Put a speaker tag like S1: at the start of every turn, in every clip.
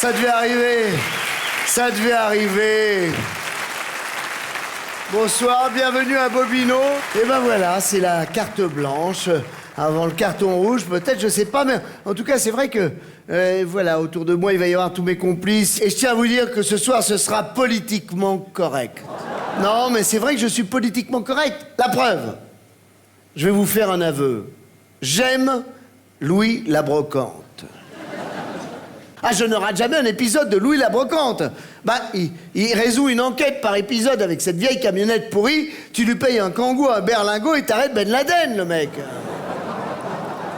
S1: ça devait arriver. Ça devait arriver. Bonsoir, bienvenue à Bobino. Et ben voilà, c'est la carte blanche. Avant le carton rouge, peut-être, je sais pas, mais en tout cas, c'est vrai que, voilà, autour de moi, il va y avoir tous mes complices. Et je tiens à vous dire que ce soir, ce sera politiquement correct. Non, mais c'est vrai que je suis politiquement correct. La preuve, je vais vous faire un aveu. J'aime Louis la Brocante. Ah, je ne rate jamais un épisode de Louis la Brocante. Bah, il résout une enquête par épisode avec cette vieille camionnette pourrie. Tu lui payes un kangou, un berlingot et t'arrêtes Ben Laden, le mec.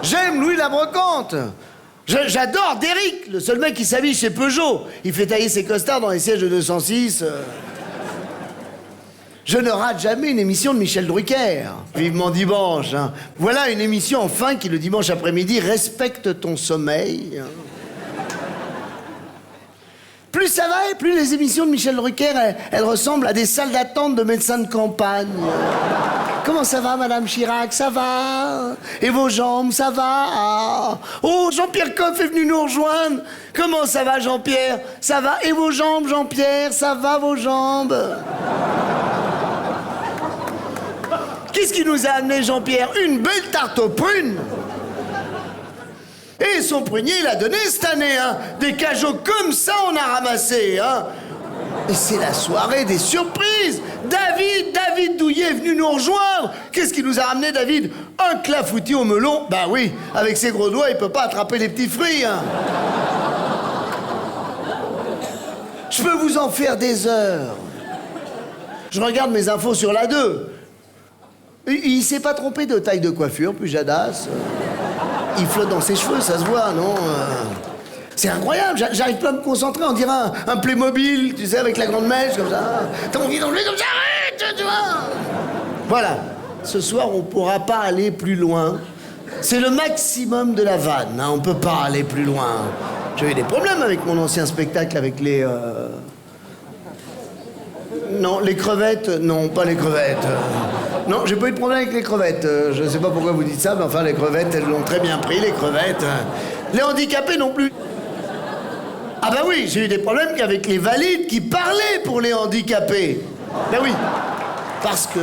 S1: J'aime Louis la Brocante. J'adore Derrick, le seul mec qui s'habille chez Peugeot. Il fait tailler ses costards dans les sièges de 206. Je ne rate jamais une émission de Michel Drucker. Vivement dimanche. Hein. Voilà une émission enfin qui, le dimanche après-midi, respecte ton sommeil. Plus ça va et plus les émissions de Michel Drucker, elles ressemblent à des salles d'attente de médecins de campagne. Comment ça va, Madame Chirac? Ça va? Et vos jambes, ça va? Oh, Jean-Pierre Coff est venu nous rejoindre. Comment ça va, Jean-Pierre? Ça va? Et vos jambes, Jean-Pierre? Ça va, vos jambes? Qu'est-ce qui nous a amené, Jean-Pierre? Une belle tarte aux prunes. Et son prunier, il a donné cette année, hein. Des cajots comme ça, on a ramassé, hein. Et c'est la soirée des surprises. David Douillet est venu nous rejoindre. Qu'est-ce qui nous a ramené, David? Un clafoutis au melon. Bah oui, avec ses gros doigts, il peut pas attraper les petits fruits, hein. Je peux vous en faire des heures. Je regarde mes infos sur la 2. Il s'est pas trompé de taille de coiffure, Pujadas. Il flotte dans ses cheveux, ça se voit, non? C'est incroyable, j'arrive pas à me concentrer, on dirait un Playmobil, tu sais, avec la grande mèche, comme ça. T'as envie d'enlever comme ça, arrête, tu vois. Voilà, ce soir, on pourra pas aller plus loin. C'est le maximum de la vanne, hein. On peut pas aller plus loin. J'ai eu des problèmes avec mon ancien spectacle, avec les... Non, les crevettes, non, pas les crevettes. Non, j'ai pas eu de problème avec les crevettes. Je sais pas pourquoi vous dites ça, mais enfin, les crevettes, elles l'ont très bien pris, les crevettes. Les handicapés non plus. Ah bah oui, j'ai eu des problèmes qu'avec les valides qui parlaient pour les handicapés. Ben oui, parce que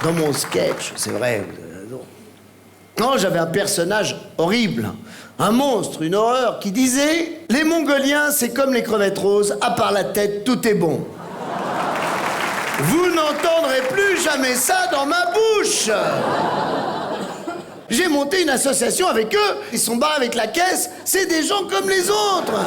S1: dans mon sketch, c'est vrai... Non, j'avais un personnage horrible, un monstre, une horreur, qui disait « Les Mongoliens, c'est comme les crevettes roses, à part la tête, tout est bon. » Vous n'entendrez plus jamais ça dans ma bouche. J'ai monté une association avec eux, ils sont barrés avec la caisse, c'est des gens comme les autres.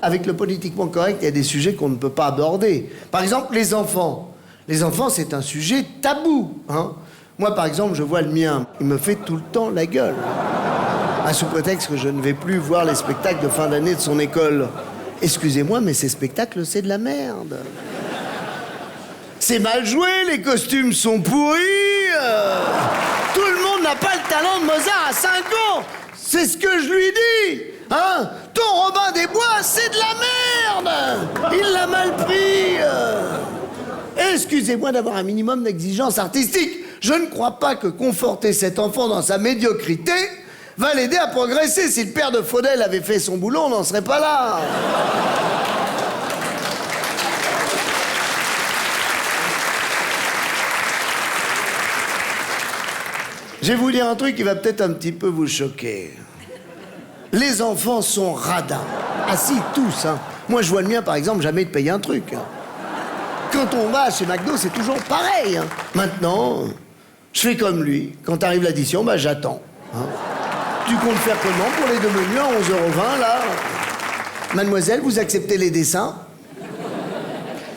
S1: Avec le politiquement correct, il y a des sujets qu'on ne peut pas aborder. Par exemple, les enfants. Les enfants, c'est un sujet tabou, hein. Moi, par exemple, je vois le mien, il me fait tout le temps la gueule. Sous prétexte que je ne vais plus voir les spectacles de fin d'année de son école. Excusez-moi, mais ces spectacles, c'est de la merde. C'est mal joué, les costumes sont pourris. Tout le monde n'a pas le talent de Mozart à 5 ans. C'est ce que je lui dis. Hein? Ton Robin des Bois, c'est de la merde. Il l'a mal pris. Excusez-moi d'avoir un minimum d'exigence artistique. Je ne crois pas que conforter cet enfant dans sa médiocrité va l'aider à progresser. Si le père de Faudel avait fait son boulot, on n'en serait pas là. Je vais vous dire un truc qui va peut-être un petit peu vous choquer. Les enfants sont radins. Ah si, tous, hein. Moi, je vois le mien, par exemple, jamais de payer un truc. Hein. Quand on va chez McDo, c'est toujours pareil. Hein. Maintenant, je fais comme lui. Quand arrive l'addition, bah j'attends. Hein. Tu comptes faire comment pour les deux menus à 11,20 €, là? Mademoiselle, vous acceptez les dessins?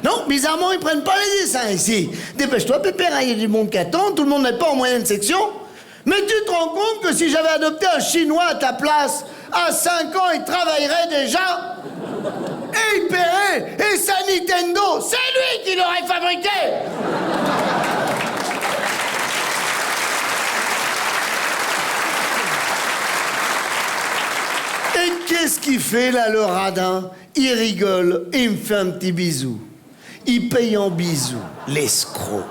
S1: Non, bizarrement, ils prennent pas les dessins ici. Dépêche-toi, Pépère, il y a du monde qui attend, tout le monde n'est pas en moyenne section. Mais tu te rends compte que si j'avais adopté un Chinois à ta place, à 5 ans, il travaillerait déjà? Et il paierait? Et sa Nintendo, c'est lui qui l'aurait fabriqué! Et qu'est-ce qu'il fait, là, le radin? Il rigole et il me fait un petit bisou. Il paye en bisous, l'escroc.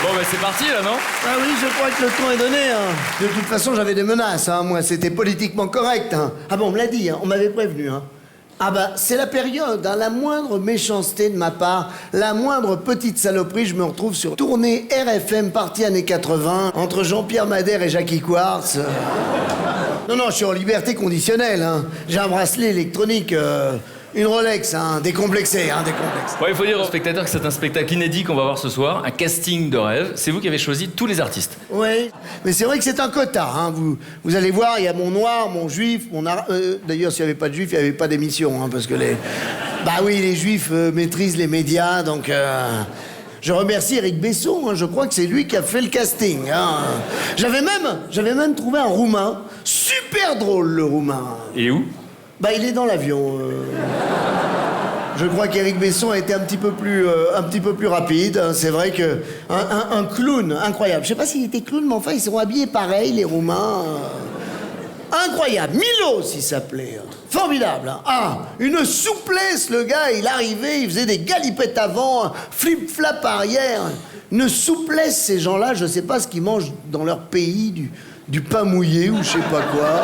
S2: Bon, bah c'est parti, là, non?
S1: Ah oui, je crois que le ton est donné. Hein. De toute façon, j'avais des menaces. Hein. Moi, c'était politiquement correct. Hein. Ah bon, on me l'a dit. Hein. On m'avait prévenu. Hein. Ah bah, c'est la période. Hein. La moindre méchanceté de ma part, la moindre petite saloperie, je me retrouve sur tournée RFM partie années 80 entre Jean-Pierre Madère et Jackie Quartz. Non, non, je suis en liberté conditionnelle. Hein. J'ai un bracelet électronique... Une Rolex, hein, décomplexé, hein, décomplexé.
S2: Ouais, il faut dire aux spectateurs que c'est un spectacle inédit qu'on va voir ce soir, un casting de rêve. C'est vous qui avez choisi tous les artistes.
S1: Oui, mais c'est vrai que c'est un quota. Hein. Vous allez voir, il y a mon noir, mon juif, mon d'ailleurs, s'il n'y avait pas de juif, il n'y avait pas d'émission, hein, parce que les... Bah oui, les juifs maîtrisent les médias, donc... Je remercie Eric Besson, hein, je crois que c'est lui qui a fait le casting. Hein. J'avais même trouvé un Roumain, super drôle le Roumain.
S2: Et où?
S1: Bah, il est dans l'avion. Je crois qu'Éric Besson a été un petit peu plus rapide. Hein. C'est vrai que un clown incroyable. Je sais pas s'il était clown, mais enfin ils seront habillés pareil, les Roumains. Incroyable. Milos, il s'appelait. Formidable. Hein. Ah, une souplesse, le gars. Il arrivait, il faisait des galipettes avant, flip-flap arrière. Une souplesse, ces gens-là. Je sais pas ce qu'ils mangent dans leur pays, du pain mouillé ou je sais pas quoi.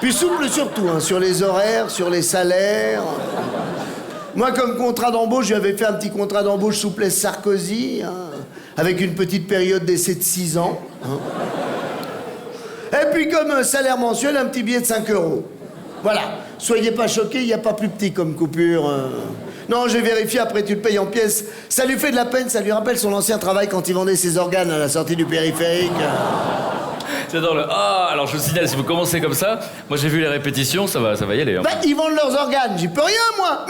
S1: Puis souple surtout, hein, sur les horaires, sur les salaires. Moi, comme contrat d'embauche, j'avais fait un petit contrat d'embauche souplesse Sarkozy, hein, avec une petite période d'essai de 6 ans. Hein. Et puis comme salaire mensuel, un petit billet de 5 €. Voilà. Soyez pas choqués, il n'y a pas plus petit comme coupure. Non, j'ai vérifié, après tu le payes en pièces. Ça lui fait de la peine, ça lui rappelle son ancien travail quand il vendait ses organes à la sortie du périphérique.
S2: J'adore le... Ah, alors je vous signale, si vous commencez comme ça, moi j'ai vu les répétitions, ça va y aller. Hein.
S1: Bah, ils vendent leurs organes, j'y peux rien, moi.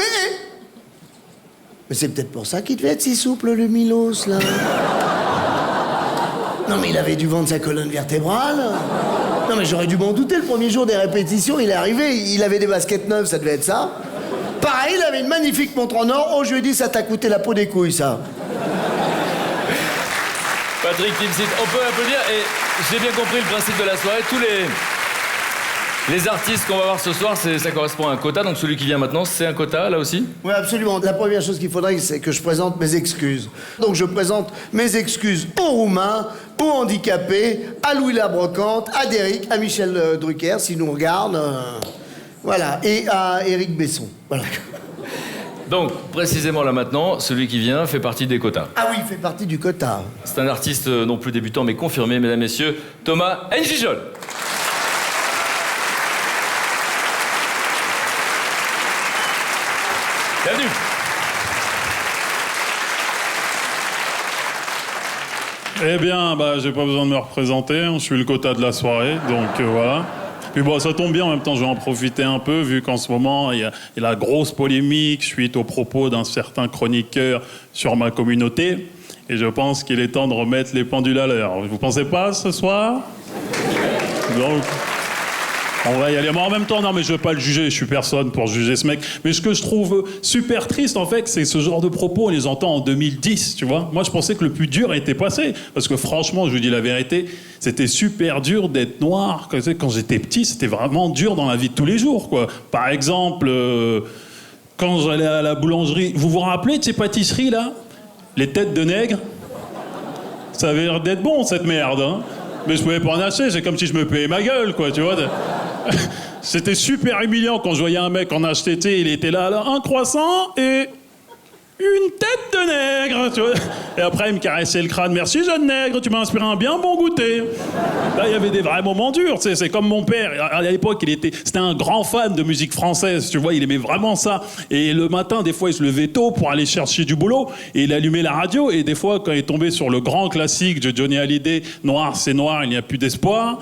S1: Mais c'est peut-être pour ça qu'il devait être si souple, le Milos, là. Non, mais il avait dû vendre sa colonne vertébrale. Non, mais j'aurais dû m'en douter, le premier jour des répétitions, il est arrivé, il avait des baskets neuves, ça devait être ça. Pareil, il avait une magnifique montre en or. Oh, je lui ai dit, ça t'a coûté la peau des couilles, ça.
S2: Patrick Timsit, on peut applaudir et j'ai bien compris le principe de la soirée. Tous les artistes qu'on va voir ce soir, ça correspond à un quota. Donc celui qui vient maintenant, c'est un quota là aussi?
S1: Oui, absolument. La première chose qu'il faudrait, c'est que je présente mes excuses. Donc je présente mes excuses aux Roumains, aux handicapés, à Louis Labrocante, à Derrick, à Michel Drucker, s'il nous regarde. Voilà. Et à Éric Besson. Voilà.
S2: Donc, précisément là maintenant, celui qui vient fait partie des quotas.
S1: Ah oui, il fait partie du quota.
S2: C'est un artiste non plus débutant, mais confirmé, mesdames, messieurs, Thomas N'Gijol. Bienvenue.
S3: Eh bien, j'ai pas besoin de me représenter, hein. Je suis le quota de la soirée, donc voilà. Puis bon, ça tombe bien, en même temps, je vais en profiter un peu, vu qu'en ce moment, il y a la grosse polémique suite aux propos d'un certain chroniqueur sur ma communauté. Et je pense qu'il est temps de remettre les pendules à l'heure. Vous pensez pas, ce soir? Donc, on va y aller. Moi, en même temps, non, mais je veux pas le juger, je suis personne pour juger ce mec. Mais ce que je trouve super triste, en fait, c'est ce genre de propos, on les entend en 2010, tu vois. Moi, je pensais que le plus dur était passé. Parce que franchement, je vous dis la vérité, c'était super dur d'être noir. Quand j'étais petit, c'était vraiment dur dans la vie de tous les jours, quoi. Par exemple, quand j'allais à la boulangerie, vous vous rappelez de ces pâtisseries, là? Les têtes de nègre? Ça avait l'air d'être bon, cette merde, hein. Mais je pouvais pas en acheter, c'est comme si je me payais ma gueule, quoi, tu vois. C'était super humiliant quand je voyais un mec en acheter, tu sais, il était là, un croissant et une tête de nègre, tu vois. Et après, il me caressait le crâne. Merci, jeune nègre, tu m'as inspiré un bien bon goûter. Là, il y avait des vrais moments durs, tu sais. C'est comme mon père. À l'époque, c'était un grand fan de musique française, tu vois. Il aimait vraiment ça. Et le matin, des fois, il se levait tôt pour aller chercher du boulot. Et il allumait la radio. Et des fois, quand il tombait sur le grand classique de Johnny Hallyday, Noir, c'est noir, il n'y a plus d'espoir,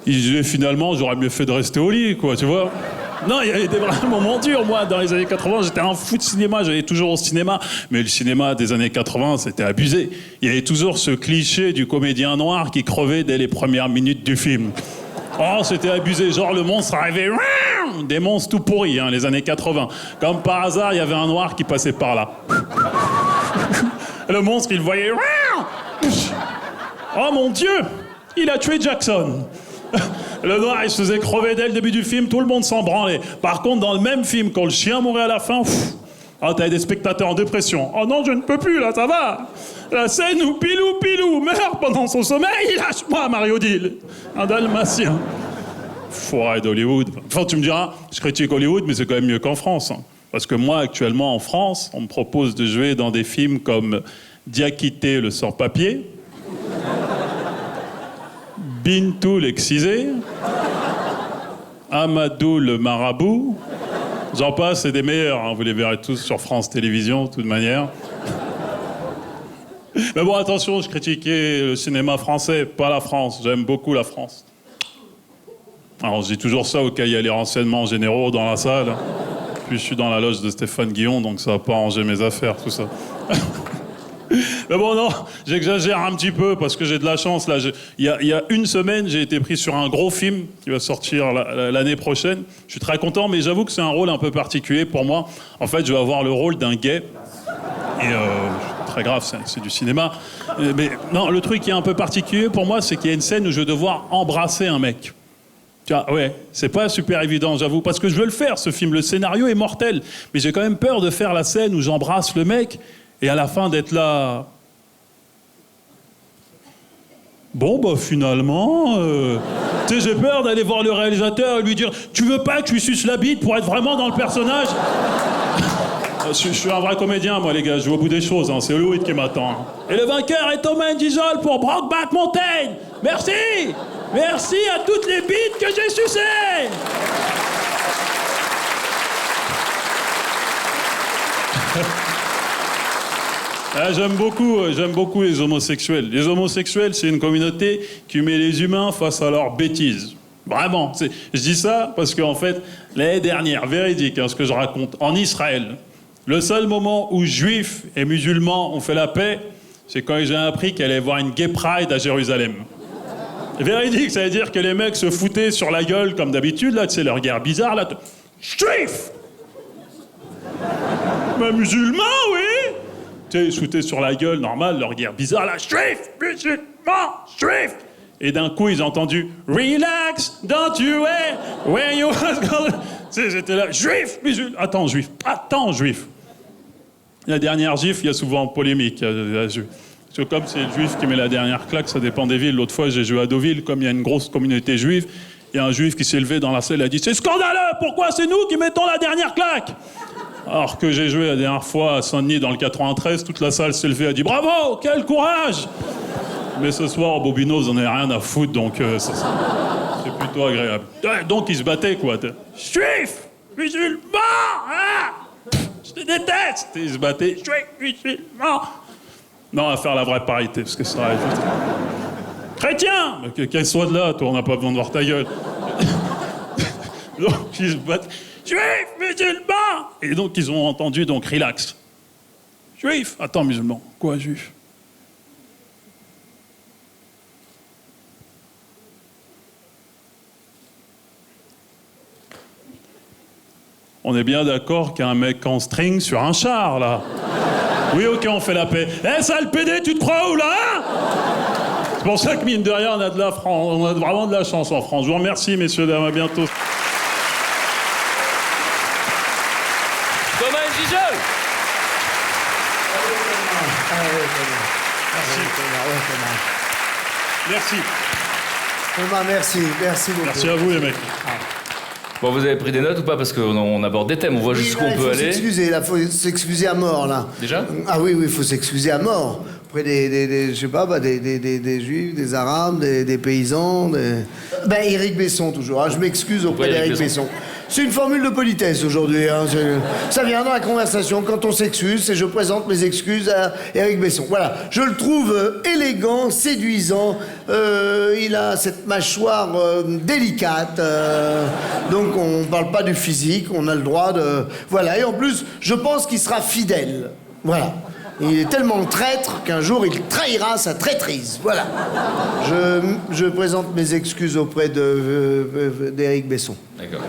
S3: il disait finalement, j'aurais mieux fait de rester au lit, quoi, tu vois. Non, il y avait des vrais moments durs, moi. Dans les années 80, j'étais un fou de cinéma, j'allais toujours au cinéma. Mais le cinéma des années 80, c'était abusé. Il y avait toujours ce cliché du comédien noir qui crevait dès les premières minutes du film. Oh, c'était abusé. Genre, le monstre arrivait... Des monstres tout pourris, hein, les années 80. Comme par hasard, il y avait un noir qui passait par là. Le monstre, il voyait... Oh, mon Dieu! Il a tué Jackson. Le noir, il se faisait crever dès le début du film, tout le monde s'en branlait. Par contre, dans le même film, quand le chien mourait à la fin, Oh, t'avais des spectateurs en dépression. Oh non, je ne peux plus, là, ça va. La scène où Pilou meurt pendant son sommeil, lâche-moi, Mario Dill. Un dalmatien. Foiré d'Hollywood. Enfin, tu me diras, je critique Hollywood, mais c'est quand même mieux qu'en France. Hein. Parce que moi, actuellement, en France, on me propose de jouer dans des films comme Diakité, le sans-papier, Bintou, l'excisé, Amadou, le marabout. J'en passe, c'est des meilleurs. Hein. Vous les verrez tous sur France Télévisions, de toute manière. Mais bon, attention, je critiquais le cinéma français, pas la France. J'aime beaucoup la France. Alors, je dis toujours ça au cas où il y a les renseignements généraux dans la salle. Puis je suis dans la loge de Stéphane Guillon, donc ça va pas arranger mes affaires, tout ça. Mais bon, non, j'exagère un petit peu parce que j'ai de la chance. Là, il y a une semaine, j'ai été pris sur un gros film qui va sortir l'année prochaine. Je suis très content, mais j'avoue que c'est un rôle un peu particulier pour moi. En fait, je vais avoir le rôle d'un gay. Et très grave, c'est du cinéma. Mais non, le truc qui est un peu particulier pour moi, c'est qu'il y a une scène où je vais devoir embrasser un mec. Tu vois, ouais, c'est pas super évident, j'avoue, parce que je veux le faire, ce film. Le scénario est mortel. Mais j'ai quand même peur de faire la scène où j'embrasse le mec et à la fin d'être là... Bon, bah finalement... Tu sais, j'ai peur d'aller voir le réalisateur et lui dire « Tu veux pas que je lui suce la bite pour être vraiment dans le personnage ?» Je suis un vrai comédien, moi, les gars. Je vais au bout des choses. Hein. C'est Hollywood qui m'attend. Hein. Et le vainqueur est Thomas Diesel pour Brokeback Mountain. Merci. Merci à toutes les bites que j'ai sucées. J'aime beaucoup les homosexuels. Les homosexuels, c'est une communauté qui met les humains face à leurs bêtises. Vraiment. Je dis ça parce qu'en fait, l'année dernière, véridique, hein, ce que je raconte, en Israël, le seul moment où juifs et musulmans ont fait la paix, c'est quand j'ai appris qu'il allait y avoir une gay pride à Jérusalem. Véridique, ça veut dire que les mecs se foutaient sur la gueule comme d'habitude, là, tu sais, leur guerre bizarre, là. Juifs! Mais musulmans, oui! Tu sais, ils se foutaient sur la gueule, normal, leur guerre bizarre, là. Juifs! Musulmans! Juifs! Et d'un coup, ils ont entendu « Relax, don't you where you was going... » Tu sais, j'étais là, « Juif, musulman... » Attends, juif. La dernière gifle, il y a souvent polémique. C'est comme c'est le juif qui met la dernière claque, ça dépend des villes. L'autre fois, j'ai joué à Deauville, comme il y a une grosse communauté juive, il y a un juif qui s'est levé dans la salle et a dit « C'est scandaleux, pourquoi c'est nous qui mettons la dernière claque ?» Alors que j'ai joué la dernière fois à Saint-Denis dans le 93, toute la salle s'est levée et a dit « Bravo, quel courage !» Mais ce soir, au Bobino, j'en ai rien à foutre, donc c'est plutôt agréable. Ouais, donc ils se battaient, quoi. Juif, musulman, hein, je te déteste. Et ils se battaient, juif, musulman. Non, on va faire la vraie parité, parce que ça va être... Chrétien, qu'elle soit de là, toi, on n'a pas besoin de voir ta gueule. Donc ils se battent, juif, musulman. Et donc ils ont entendu, donc relax. Juif, attends, musulman, quoi, juif? On est bien d'accord qu'il y a un mec en string sur un char, là. Oui, ok, on fait la paix. Eh, sale PD, tu te crois où, là, hein? C'est pour ça que, mine de rien, on a vraiment de la chance en France. Je vous remercie, messieurs, dames, à bientôt.
S2: Thomas Diesel.
S3: Merci.
S1: Thomas, merci beaucoup.
S3: Merci à vous, les mecs.
S2: Bon, vous avez pris des notes ou pas? Parce qu'on aborde des thèmes, on voit jusqu'où on peut aller.
S1: Il faut s'excuser à mort, là.
S2: Déjà?
S1: Ah oui, il faut s'excuser à mort. Auprès je sais pas, des juifs, des arabes, des paysans, Éric Besson, toujours. Hein. Je m'excuse auprès d'Éric Besson. C'est une formule de politesse aujourd'hui. Hein. Ça vient dans la conversation. Quand on s'excuse, je présente mes excuses à Éric Besson. Voilà. Je le trouve élégant, séduisant. Il a cette mâchoire délicate. Donc on parle pas du physique. On a le droit de... Voilà. Et en plus, je pense qu'il sera fidèle. Voilà. Il est tellement traître qu'un jour il trahira sa traîtrise. Voilà. Je présente mes excuses auprès d'Éric Besson.
S2: D'accord.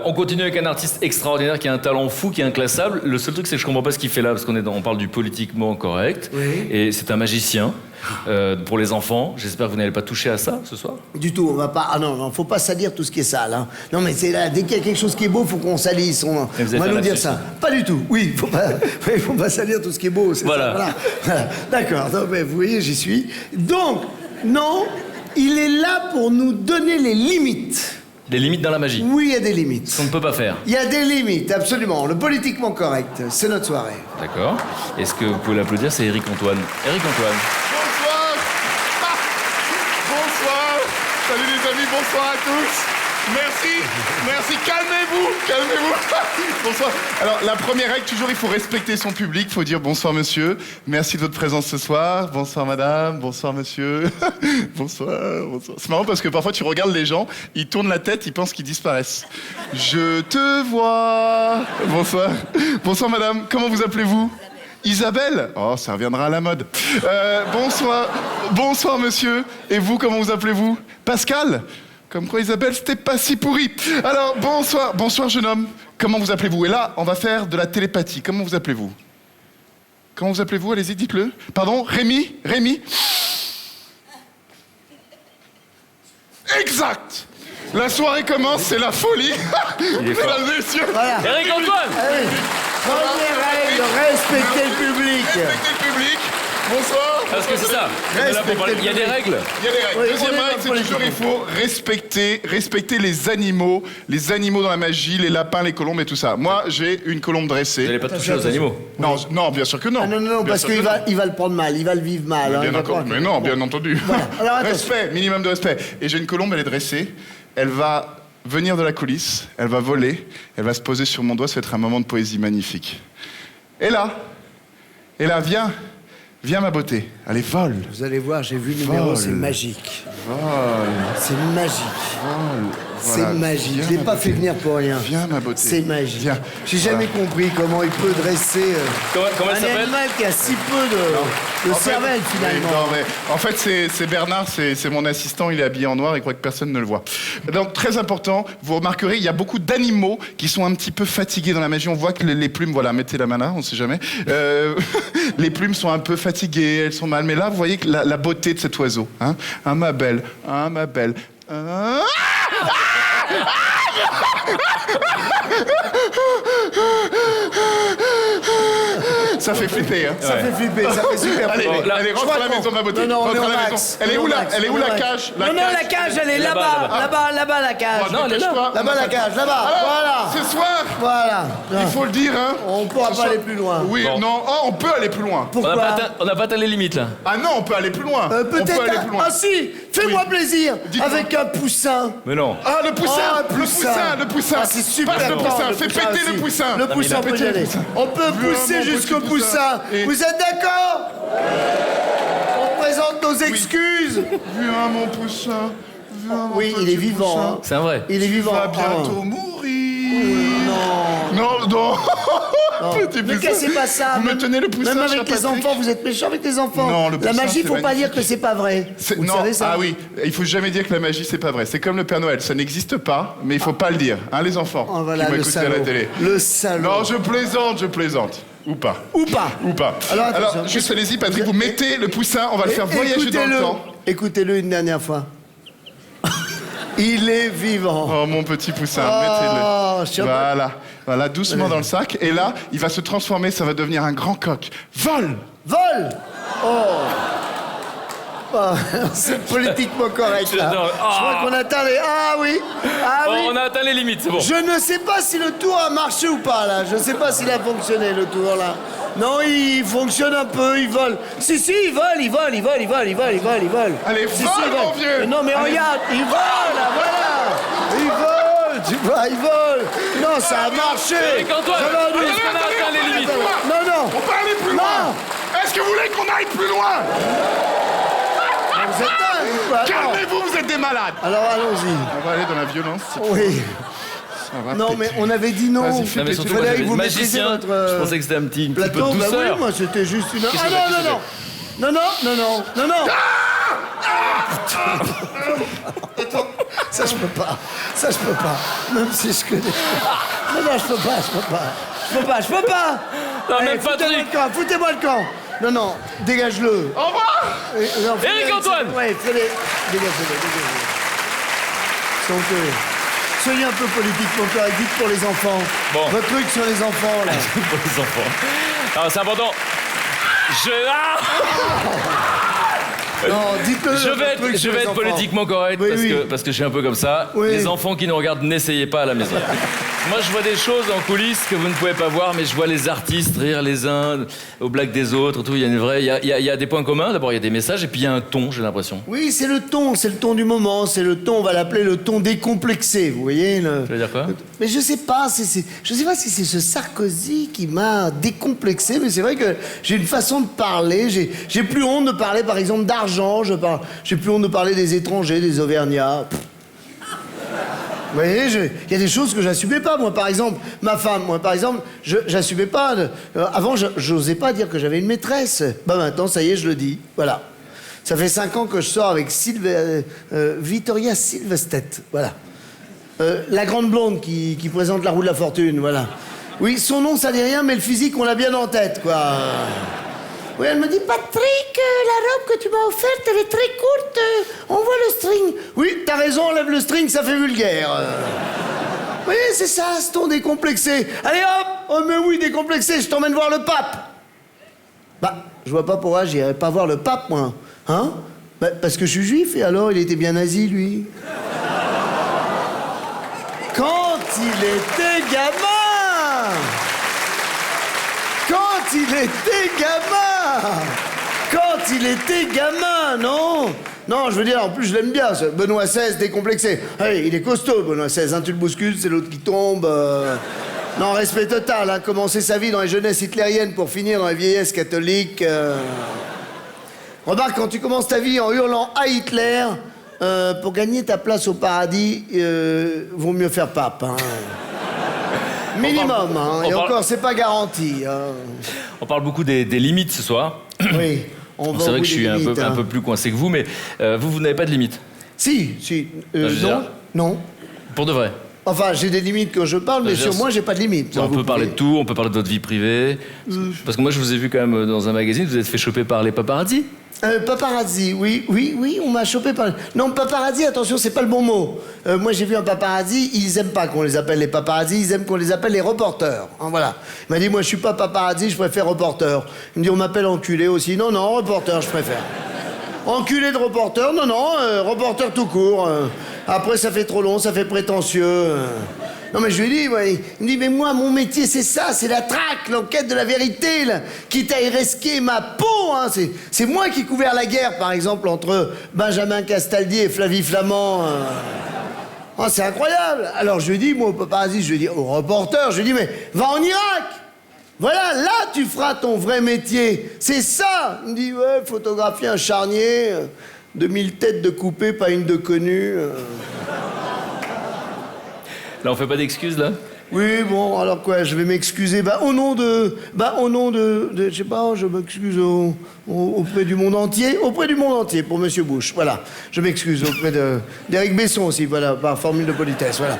S2: On continue avec un artiste extraordinaire qui a un talent fou, qui est inclassable. Le seul truc, c'est que je comprends pas ce qu'il fait là, parce on parle du politiquement correct.
S1: Oui.
S2: Et c'est un magicien pour les enfants. J'espère que vous n'allez pas toucher à ça ce soir.
S1: Du tout, on va pas. Ah non, faut pas salir tout ce qui est sale. Hein. Non, mais c'est là, dès qu'il y a quelque chose qui est beau, faut qu'on salisse. On va nous dire ça. Pas du tout. Oui, faut pas salir tout ce qui est beau.
S2: Voilà.
S1: Voilà. D'accord. Non, mais vous voyez, j'y suis. Donc, non, il est là pour nous donner les limites.
S2: Des limites dans la magie.
S1: Oui, il y a des limites.
S2: Ce qu'on ne peut pas faire.
S1: Il y a des limites, absolument. Le politiquement correct, c'est notre soirée.
S2: D'accord. Est-ce que vous pouvez l'applaudir? C'est Éric Antoine. Éric Antoine.
S4: Bonsoir. Bonsoir. Salut les amis, bonsoir à tous. Merci, calmez-vous. Bonsoir. Alors, la première règle, toujours, il faut respecter son public, il faut dire bonsoir monsieur, merci de votre présence ce soir, bonsoir madame, bonsoir monsieur, bonsoir. C'est marrant parce que parfois tu regardes les gens, ils tournent la tête, ils pensent qu'ils disparaissent. Je te vois. Bonsoir madame, comment vous appelez-vous? Isabelle? Oh, ça reviendra à la mode. Bonsoir monsieur, et vous, comment vous appelez-vous? Pascal? Comme quoi, Isabelle, c'était pas si pourri. Alors, bonsoir jeune homme. Comment vous appelez-vous? Et là, on va faire de la télépathie. Comment vous appelez-vous? Allez-y, dites-le. Pardon, Rémi? Exact. La soirée commence, c'est la folie. Mesdames et messieurs.
S1: Voilà.
S2: Éric Antoine.
S1: Allez. Première règle, respecter le public.
S4: Respectez le public. Bonsoir.
S2: Parce que c'est ça. On est là pour parler. Il y a des règles.
S1: Oui,
S4: Deuxième
S1: on est
S4: règle,
S1: dans
S4: c'est
S1: le
S4: toujours, il faut respecter les animaux dans la magie, les lapins, les colombes et tout ça. Moi, j'ai une colombe
S2: Vous
S4: dressée.
S2: n'allez pas toucher aux animaux.
S4: Non, bien sûr que non.
S1: Ah non,
S4: Bien
S1: parce
S4: sûr
S1: qu'il
S4: que non.
S1: va le prendre mal, il va le vivre mal.
S4: Bien
S1: il va
S4: encore,
S1: pas-
S4: mais non, bien entendu.
S1: Voilà. Alors, attention.
S4: Respect, minimum de respect. Et j'ai une colombe, elle est dressée. Elle va venir de la coulisse, elle va voler, elle va se poser sur mon doigt, ça va être un moment de poésie magnifique. Et là, viens ma beauté. Allez, vole.
S1: Vous allez voir, j'ai vu le numéro,
S4: Vol.
S1: c'est magique.
S4: Vole,
S1: C'est magique.
S4: vole.
S1: C'est
S4: Voilà.
S1: magique.
S4: Viens,
S1: Je l'ai
S4: ma
S1: pas
S4: beauté.
S1: fait venir pour rien.
S4: Viens ma beauté.
S1: C'est magique.
S4: Viens.
S1: J'ai jamais compris comment il peut dresser
S2: Comment
S1: un
S2: elle s'appelle?
S1: animal qui a si peu de
S4: En fait,
S1: cervelle finalement.
S4: oui, non, mais en fait, c'est Bernard, c'est mon assistant, il est habillé en noir, il croit que personne ne le voit. Donc, très important, vous remarquerez, il y a beaucoup d'animaux qui sont un petit peu fatigués dans la magie. On voit que les plumes, voilà, mettez la main là, on sait jamais. Les plumes sont un peu fatiguées, elles sont mal. Mais là, vous voyez que la beauté de cet oiseau. Hein, ma belle. Ça fait flipper, hein.
S1: Ça fait flipper, ça fait super
S4: Allez,
S1: flipper.
S2: là,
S4: allez,
S1: Je
S4: rentre
S1: crois
S4: à la
S1: qu'on-
S4: maison, ma beauté.
S1: Non, on
S4: Rentre
S1: est
S4: à
S1: au
S4: la
S1: max.
S4: maison. Elle est
S1: On
S4: où
S1: au
S4: la
S1: max,
S4: Elle est
S1: on
S4: où
S1: est
S4: la
S1: au max.
S4: cage
S1: Non, la cage, elle est là-bas, là-bas, la cage.
S4: Non, dépêche-toi.
S1: Là-bas, la cage, là-bas, voilà.
S4: Ce soir,
S1: Voilà.
S4: il faut le dire, hein.
S1: On pourra
S4: Ce
S1: pas
S4: soir-
S1: aller plus loin.
S4: Oui,
S2: Bon.
S4: non. Oh, on peut aller plus loin.
S1: Pourquoi
S2: On n'a pas atteint les limites là.
S4: Ah non, on peut aller plus loin. On peut
S1: Peut-être.
S4: aller plus loin.
S1: Ah si, fais-moi
S4: Oui.
S1: plaisir.
S4: Dites-moi.
S1: Avec un poussin.
S2: Mais non.
S4: Ah, le poussin,
S1: Oh,
S4: le poussin.
S1: Ah, c'est super.
S4: Passe le
S1: fort,
S4: poussin,
S1: le
S4: fais
S1: poussin
S4: péter le
S1: aussi.
S4: poussin.
S1: Le poussin, on peut y
S4: péter le
S1: aller.
S4: poussin.
S1: On peut
S4: Viens,
S1: pousser
S4: mon
S1: jusqu'au
S4: petit
S1: poussin.
S4: poussin. Et-
S1: Vous êtes d'accord? On présente nos excuses.
S4: Viens, mon poussin. Viens, mon
S1: Oui, il
S4: petit
S1: est vivant.
S4: poussin.
S1: Hein.
S2: C'est un vrai.
S1: Il est
S4: Tu
S1: vivant.
S4: vas bientôt mourir. Non. Petit
S1: Ne
S4: poussin.
S1: cassez pas ça.
S4: Vous me tenez le poussin,
S1: Même
S4: cher
S1: avec les
S4: Patrick
S1: enfants, vous êtes méchants avec les enfants.
S4: Non, le
S1: La
S4: poussin,
S1: magie,
S4: c'est
S1: faut pas
S4: magnifique.
S1: dire que c'est pas vrai. Vous
S4: Non,
S1: savez ça?
S4: ah oui, il faut jamais dire que la magie c'est pas vrai. C'est comme le Père Noël, ça n'existe pas, mais il faut pas le dire, hein, les enfants
S1: Oh, voilà,
S4: qui
S1: le
S4: m'écoutent à la
S1: salaud.
S4: télé.
S1: Le salaud.
S4: Non, je plaisante. Ou pas.
S1: Ou pas. Alors, attention.
S4: Juste allez-y, Patrick, vous mettez le poussin, on va le faire voyager dans le temps.
S1: Écoutez-le une dernière fois. Il est vivant.
S4: Oh, mon petit poussin,
S1: Oh,
S4: mettez-le. Voilà, doucement dans le sac. Et là, il va se transformer, ça va devenir un grand coq. Vole!
S1: Vol. Oh, c'est politiquement correct là.
S2: J'adore.
S1: Je crois qu'on atteint les... Ah oui. Ah oui.
S2: On a atteint les limites, c'est bon.
S1: Je ne sais pas si le tour a marché ou pas là. Je ne sais pas s'il a fonctionné le tour là. Non, il fonctionne un peu, il vole. Si, il vole.
S4: Allez,
S1: Si,
S4: vole,
S1: il
S4: mon vieux.
S1: Non, mais
S4: Allez.
S1: regarde, il vole là, voilà. Il vole, tu vois, il vole. Non, ça a marché.
S2: Éric Antoine,
S1: Ça va, nous.
S2: est-ce qu'on a atteint les limites?
S1: Non.
S4: On peut aller plus loin!
S1: Non.
S4: Est-ce que vous voulez qu'on aille plus loin?
S1: Vous êtes dingue ou quoi? Non.
S4: Calmez-vous, vous êtes des malades!
S1: Alors allons-y.
S4: On va aller dans la violence.
S1: Oui.
S4: Ça va
S1: Non,
S4: péter.
S1: mais on avait dit non.
S4: Vas-y, fais
S2: Non, mais
S4: péter.
S2: surtout,
S1: Fallait
S2: moi, j'avais
S1: que vous
S2: le
S1: maîtrisiez
S2: magicien.
S1: votre,
S2: Je pensais que c'était un petit peu
S1: Plateau,
S2: de
S1: bah oui,
S2: douceur.
S1: moi c'était juste une...
S2: Qu'est-ce
S1: Ah
S2: que
S1: non. Ça, je peux pas. Ça, je peux pas. Même si je connais. Non, je peux pas.
S2: Non,
S1: Allez,
S2: même Patrick.
S1: Foutez-moi le camp. Non, dégage-le.
S4: Au revoir.
S2: Éric Antoine.
S1: Ouais, dégage-le. Soyez un peu politiquement correct, dites pour les enfants.
S2: Bon.
S1: Votre truc sur les enfants, là.
S2: Pour les enfants. Alors, c'est important.
S1: Non, dites-le.
S2: Je vais
S1: votre truc sur les
S2: être
S1: enfants.
S2: politiquement correct
S1: Oui,
S2: parce que je suis un peu comme ça.
S1: Oui.
S2: Les enfants qui nous regardent, n'essayez pas à la maison. Moi, je vois des choses en coulisses que vous ne pouvez pas voir, mais je vois les artistes rire les uns aux blagues des autres. Tout. Il y a une vraie, il y a des points communs. D'abord, il y a des messages et puis il y a un ton. J'ai l'impression.
S1: Oui, c'est le ton du moment, c'est le ton, on va l'appeler le ton décomplexé, vous voyez
S2: Ça veut dire quoi?
S1: Mais je sais pas si c'est ce Sarkozy qui m'a décomplexé, mais c'est vrai que j'ai une façon de parler, j'ai plus honte de parler par exemple d'argent, j'ai plus honte de parler des étrangers, des Auvergnats. Vous voyez, il y a des choses que j'assumais pas, moi, par exemple, ma femme, j'assumais pas. Avant, j'osais pas dire que j'avais une maîtresse. Bah maintenant, ça y est, je le dis, voilà. Ça fait 5 ans que je sors avec Vittoria Silvstedt, voilà. La grande blonde qui présente la roue de la fortune, voilà. Oui, son nom, ça dit rien, mais le physique, on l'a bien en tête, quoi. Oui, elle me dit, Patrick, la robe que tu m'as offerte, elle est très courte, on voit le string. Oui, t'as raison, enlève le string, ça fait vulgaire. Oui, c'est ça, ce ton décomplexé. Allez hop, oh mais oui, décomplexé, je t'emmène voir le pape. Bah, je vois pas pourquoi j'irais pas voir le pape, moi. Hein? Bah, parce que je suis juif, et alors, il était bien nazi, lui. Quand il était gamin! Quand il était gamin, non? Non, je veux dire, en plus, je l'aime bien, ce Benoît XVI décomplexé. Hey, il est costaud, Benoît XVI, hein, tu le bouscules, c'est l'autre qui tombe. Non, respect total, hein, commencer sa vie dans les jeunesses hitlériennes pour finir dans les vieillesses catholiques. Remarque, quand tu commences ta vie en hurlant à Hitler, pour gagner ta place au paradis, vaut mieux faire pape, hein. Minimum, hein, et encore, c'est pas garanti. Hein.
S2: On parle beaucoup des limites ce soir.
S1: Oui,
S2: C'est vrai que je suis un peu plus coincé que vous, mais vous n'avez pas de limites.
S1: Si. Non.
S2: Pour de vrai.
S1: Enfin, j'ai des limites quand je parle, mais sur moi, j'ai pas de limites.
S2: On peut parler de tout, on peut parler de votre vie privée. Parce que moi, je vous ai vu quand même dans un magazine, vous êtes fait choper par les paparazzis.
S1: Paparazzi, oui, on m'a chopé par... Non, paparazzi, attention, c'est pas le bon mot. Moi, j'ai vu un paparazzi, ils aiment pas qu'on les appelle les paparazzis, ils aiment qu'on les appelle les reporters. Hein, voilà. Il m'a dit, moi, je suis pas paparazzi, je préfère reporter. Il me dit, on m'appelle enculé aussi. Non, reporter, je préfère. Enculé de reporter, non, reporter tout court. Après, ça fait trop long, ça fait prétentieux. Non, mais je lui ai dit, ouais, il me dit, mais moi, mon métier, c'est ça, c'est la traque, l'enquête de la vérité, là, quitte à y risquer ma peau, hein. C'est moi qui ai couvert la guerre, par exemple, entre Benjamin Castaldi et Flavie Flamand. Oh, c'est incroyable. Alors, je lui ai dit, moi, au paparazzi, je lui ai dit, au reporter, je lui ai dit, mais va en Irak. Voilà, là, tu feras ton vrai métier. C'est ça. Il me dit, ouais, photographier un charnier, 2000 têtes de coupées, pas une de connue.
S2: Là, on fait pas d'excuses, là?
S1: Oui, bon, alors quoi, je vais m'excuser. Au nom de... je sais pas, je m'excuse auprès du monde entier. Auprès du monde entier, pour Monsieur Bush, voilà. Je m'excuse auprès d'Éric Besson aussi, voilà, par formule de politesse, voilà.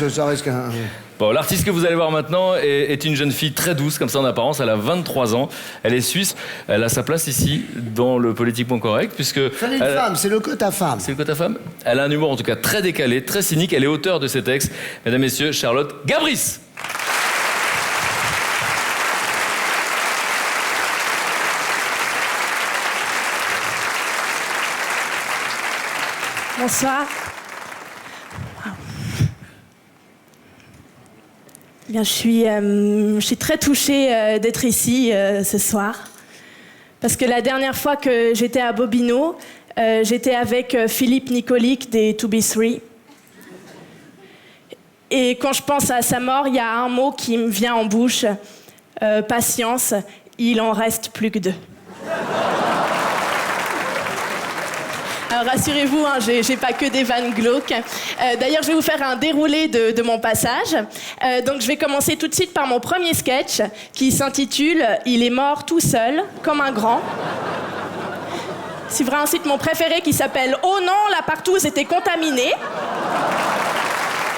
S1: Ça reste qu'un...
S2: Bon, l'artiste que vous allez voir maintenant est une jeune fille très douce, comme ça en apparence. Elle a 23 ans. Elle est suisse. Elle a sa place ici, dans le politiquement correct, puisque...
S1: Fallait une femme, c'est le quota femme.
S2: C'est le quota femme. Elle a un humour en tout cas très décalé, très cynique. Elle est auteure de ces textes. Mesdames, Messieurs, Charlotte Gabris.
S5: Bonsoir. Bien, je suis très touchée d'être ici ce soir. Parce que la dernière fois que j'étais à Bobino, j'étais avec Philippe Nicolic des 2B3. Et quand je pense à sa mort, il y a un mot qui me vient en bouche. Patience, il en reste plus que 2. Alors rassurez-vous, hein, j'ai pas que des vannes glauques. D'ailleurs, je vais vous faire un déroulé de mon passage. Donc je vais commencer tout de suite par mon premier sketch qui s'intitule « Il est mort tout seul, comme un grand ». Suivra ensuite mon préféré qui s'appelle « Oh non, la partouze était contaminée ».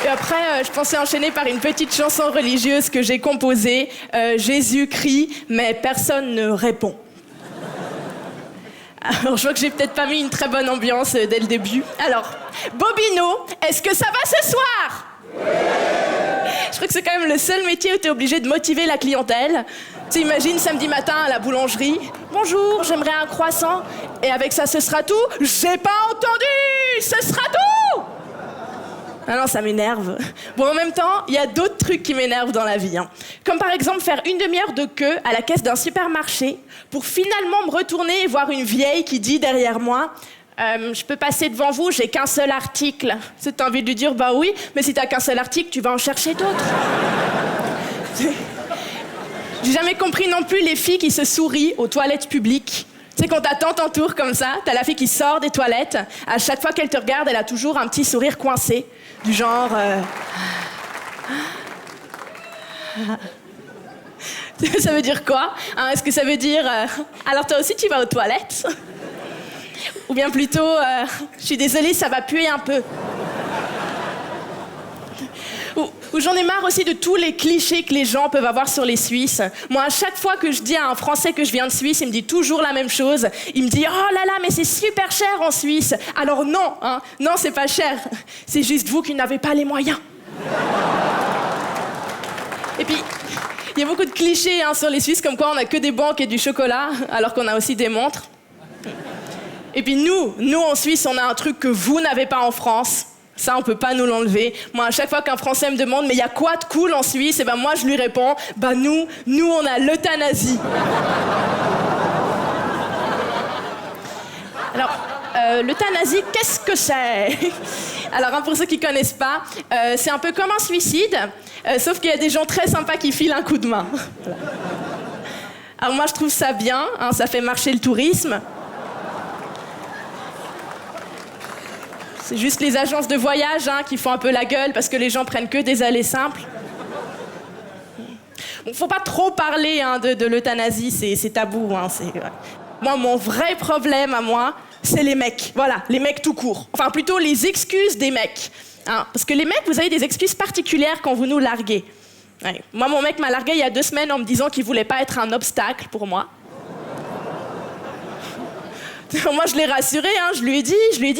S5: Et après, je pensais enchaîner par une petite chanson religieuse que j'ai composée. Jésus crie, mais personne ne répond. Alors, je vois que j'ai peut-être pas mis une très bonne ambiance dès le début. Alors, Bobino, est-ce que ça va ce soir? Je crois que c'est quand même le seul métier où tu es obligé de motiver la clientèle. Tu imagines samedi matin à la boulangerie. Bonjour, j'aimerais un croissant. Et avec ça, ce sera tout? J'ai pas entendu! Ce sera tout! Ah non, ça m'énerve. Bon, en même temps, il y a d'autres trucs qui m'énervent dans la vie. Hein. Comme par exemple faire une demi-heure de queue à la caisse d'un supermarché pour finalement me retourner et voir une vieille qui dit derrière moi je peux passer devant vous, j'ai qu'un seul article. Si t'as envie de lui dire, bah oui, mais si t'as qu'un seul article, tu vas en chercher d'autres. J'ai jamais compris non plus les filles qui se sourient aux toilettes publiques. Tu sais, quand t'attends ton tour comme ça, t'as la fille qui sort des toilettes. À chaque fois qu'elle te regarde, elle a toujours un petit sourire coincé. Du genre... Ça veut dire quoi? Hein, est-ce que ça veut dire... alors toi aussi, tu vas aux toilettes? Ou bien plutôt... je suis désolée, ça va puer un peu. Ou j'en ai marre aussi de tous les clichés que les gens peuvent avoir sur les Suisses. Moi, à chaque fois que je dis à un Français que je viens de Suisse, il me dit toujours la même chose. Il me dit « Oh là là, mais c'est super cher en Suisse !» Alors non, hein, non, c'est pas cher. C'est juste vous qui n'avez pas les moyens. Et puis, il y a beaucoup de clichés hein, sur les Suisses, comme quoi on n'a que des banques et du chocolat, alors qu'on a aussi des montres. Et puis nous en Suisse, on a un truc que vous n'avez pas en France. Ça, on peut pas nous l'enlever. Moi, à chaque fois qu'un Français me demande « Mais il y a quoi de cool en Suisse ?» Et ben moi, je lui réponds « Bah nous, on a l'euthanasie. » Alors, l'euthanasie, qu'est-ce que c'est? Alors, hein, pour ceux qui connaissent pas, c'est un peu comme un suicide, sauf qu'il y a des gens très sympas qui filent un coup de main. Alors moi, je trouve ça bien, hein, ça fait marcher le tourisme. C'est juste les agences de voyage hein, qui font un peu la gueule parce que les gens prennent que des allées simples. Bon, faut pas trop parler hein, de l'euthanasie, c'est tabou. Hein, Moi, mon vrai problème à moi, c'est les mecs. Voilà, les mecs tout court. Enfin, plutôt les excuses des mecs. Hein, parce que les mecs, vous avez des excuses particulières quand vous nous larguez. Ouais. Moi, mon mec m'a largué il y a 2 semaines en me disant qu'il voulait pas être un obstacle pour moi. Moi, je l'ai rassuré, hein, je lui ai dit,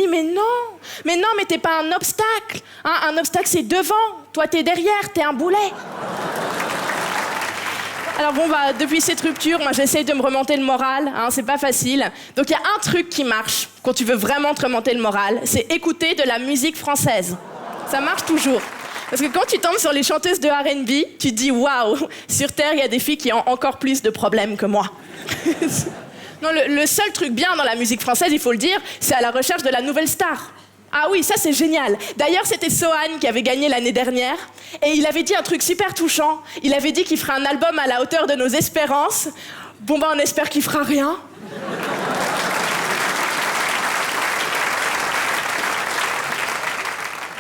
S5: mais t'es pas un obstacle. Hein, un obstacle, c'est devant. Toi, t'es derrière, t'es un boulet. Alors bon, bah, depuis cette rupture, moi, j'essaye de me remonter le moral. Hein, c'est pas facile. Donc, il y a un truc qui marche quand tu veux vraiment te remonter le moral, c'est écouter de la musique française. Ça marche toujours. Parce que quand tu tombes sur les chanteuses de R&B, tu te dis, waouh, sur Terre, il y a des filles qui ont encore plus de problèmes que moi. Non, le seul truc bien dans la musique française, il faut le dire, c'est à la recherche de la nouvelle star. Ah oui, ça c'est génial. D'ailleurs, c'était Sohan qui avait gagné l'année dernière. Et il avait dit un truc super touchant. Il avait dit qu'il ferait un album à la hauteur de nos espérances. Bon, bah on espère qu'il fera rien.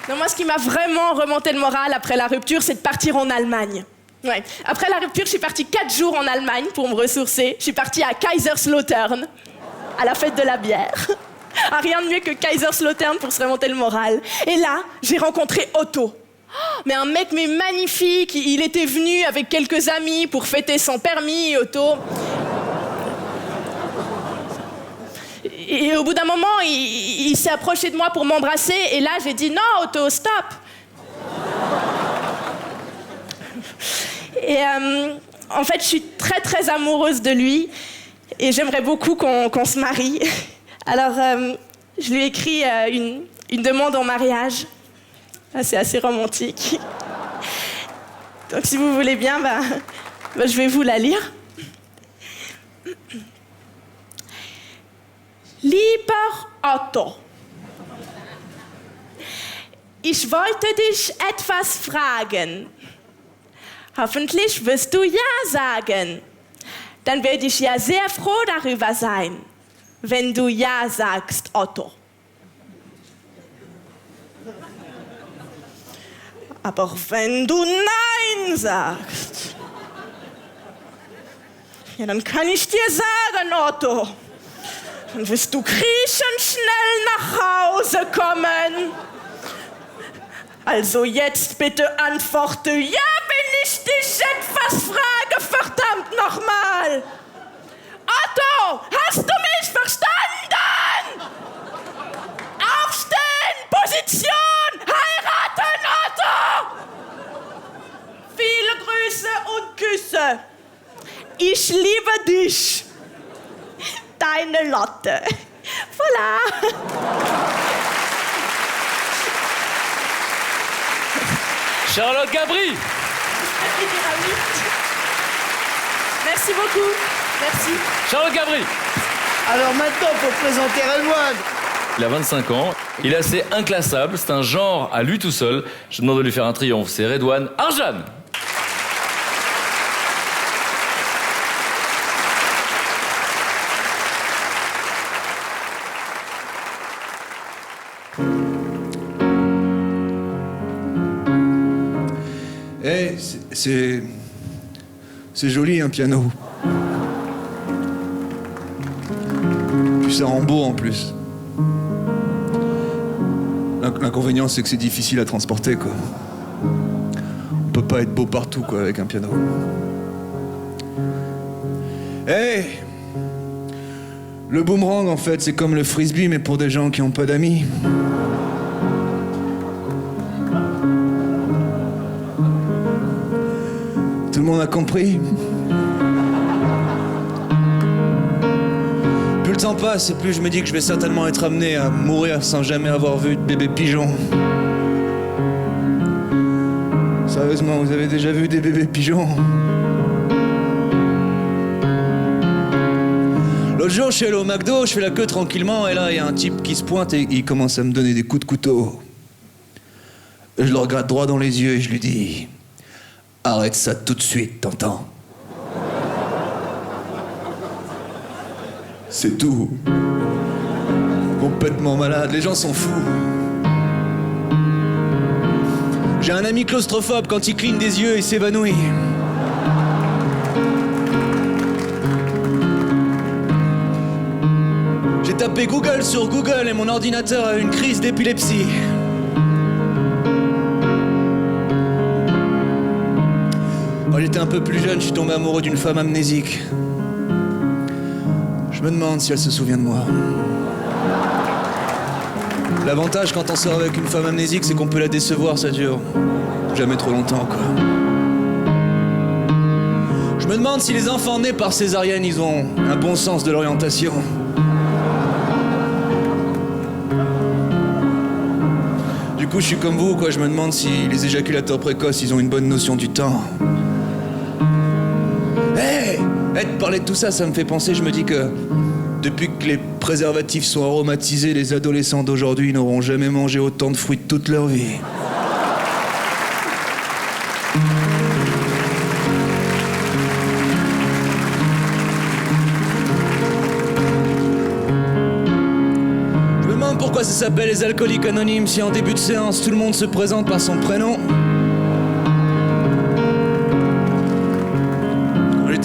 S5: Non, moi, ce qui m'a vraiment remonté le moral après la rupture, c'est de partir en Allemagne. Ouais. Après la rupture, je suis partie 4 jours en Allemagne pour me ressourcer. Je suis partie à Kaiserslautern, à la fête de la bière. Ah, rien de mieux que Kaiserslautern pour se remonter le moral. Et là, j'ai rencontré Otto. Mais un mec magnifique, il était venu avec quelques amis pour fêter son permis, Otto. Et au bout d'un moment, il s'est approché de moi pour m'embrasser. Et là, j'ai dit « Non, Otto, stop !» Et en fait, je suis très, très amoureuse de lui. Et j'aimerais beaucoup qu'on se marie. Alors, je lui ai écrit une demande en mariage. Ah, c'est assez romantique. Donc, si vous voulez bien, je vais vous la lire. Lieber Otto, ich wollte dich etwas fragen. Hoffentlich wirst du Ja sagen. Dann werde ich ja sehr froh darüber sein, wenn du Ja sagst, Otto. Aber wenn du Nein sagst, ja, dann kann ich dir sagen, Otto, dann wirst du kriechend schnell nach Hause kommen. Also jetzt bitte antworte, ja, wenn ich dich etwas frage, verdammt nochmal. Otto, hast du mich verstanden? Aufstehen, Position, heiraten, Otto! Viele Grüße und Küsse. Ich liebe dich. Deine Lotte. Voilà.
S2: Charlotte Gabri.
S5: Merci beaucoup. Merci.
S2: Charlotte Gabri.
S1: Alors maintenant, pour présenter Redouane.
S2: Il a 25 ans, il est assez inclassable, c'est un genre à lui tout seul. Je demande de lui faire un triomphe, c'est Redouane Arjan.
S6: Eh, c'est joli un piano. Puis ça rend beau en plus. L'inconvénient c'est que c'est difficile à transporter quoi. On peut pas être beau partout quoi avec un piano. Eh, le boomerang en fait c'est comme le frisbee mais pour des gens qui ont pas d'amis. Tout le monde a compris? Plus le temps passe et plus je me dis que je vais certainement être amené à mourir sans jamais avoir vu de bébé pigeon. Sérieusement, vous avez déjà vu des bébés pigeons? L'autre jour, je suis allé au McDo, je fais la queue tranquillement et là, il y a un type qui se pointe et il commence à me donner des coups de couteau. Et je le regarde droit dans les yeux et je lui dis... Arrête ça tout de suite, t'entends? C'est tout. Complètement malade, les gens sont fous. J'ai un ami claustrophobe, quand il cligne des yeux, il s'évanouit. J'ai tapé Google sur Google et mon ordinateur a eu une crise d'épilepsie. Quand j'étais un peu plus jeune, je suis tombé amoureux d'une femme amnésique. Je me demande si elle se souvient de moi. L'avantage quand on sort avec une femme amnésique, c'est qu'on peut la décevoir, ça dure jamais trop longtemps, quoi. Je me demande si les enfants nés par césarienne, ils ont un bon sens de l'orientation. Du coup, je suis comme vous, quoi. Je me demande si les éjaculateurs précoces, ils ont une bonne notion du temps. De parler de tout ça, ça me fait penser, je me dis que depuis que les préservatifs sont aromatisés, les adolescents d'aujourd'hui n'auront jamais mangé autant de fruits de toute leur vie. Je me demande pourquoi ça s'appelle les alcooliques anonymes si en début de séance tout le monde se présente par son prénom.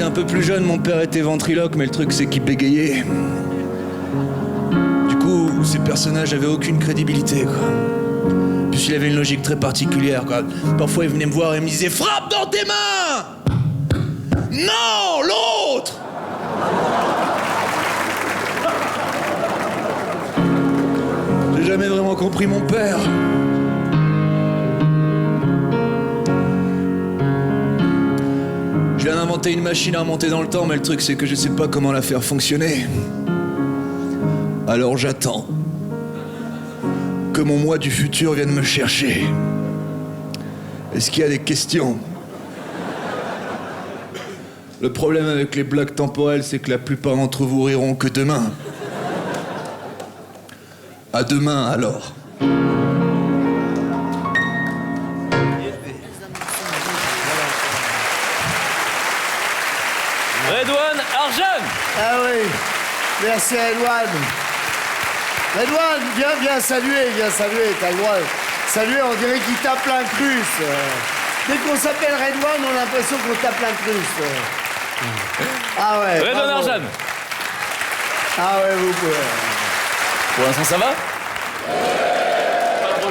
S6: Un peu plus jeune, mon père était ventriloque, mais le truc c'est qu'il bégayait. Du coup, ces personnages avaient aucune crédibilité, quoi. Puis il avait une logique très particulière, quoi. Parfois, il venait me voir et me disait « Frappe dans tes mains !» Non, l'autre! J'ai jamais vraiment compris mon père. Je viens d'inventer une machine à remonter dans le temps, mais le truc c'est que je sais pas comment la faire fonctionner. Alors j'attends que mon moi du futur vienne me chercher. Est-ce qu'il y a des questions? Le problème avec les blagues temporelles, c'est que la plupart d'entre vous riront que demain. À demain alors.
S2: Redouane Arjan.
S1: Ah oui, merci Redouane. Redouane, viens saluer, t'as le droit. Saluer, on dirait qu'il tape l'incruste. Dès qu'on s'appelle Redouane, on a l'impression qu'on tape l'incruste. Ah ouais.
S2: Redouane Arjan.
S1: Ah ouais, vous pouvez.
S2: Pour l'instant, ça va?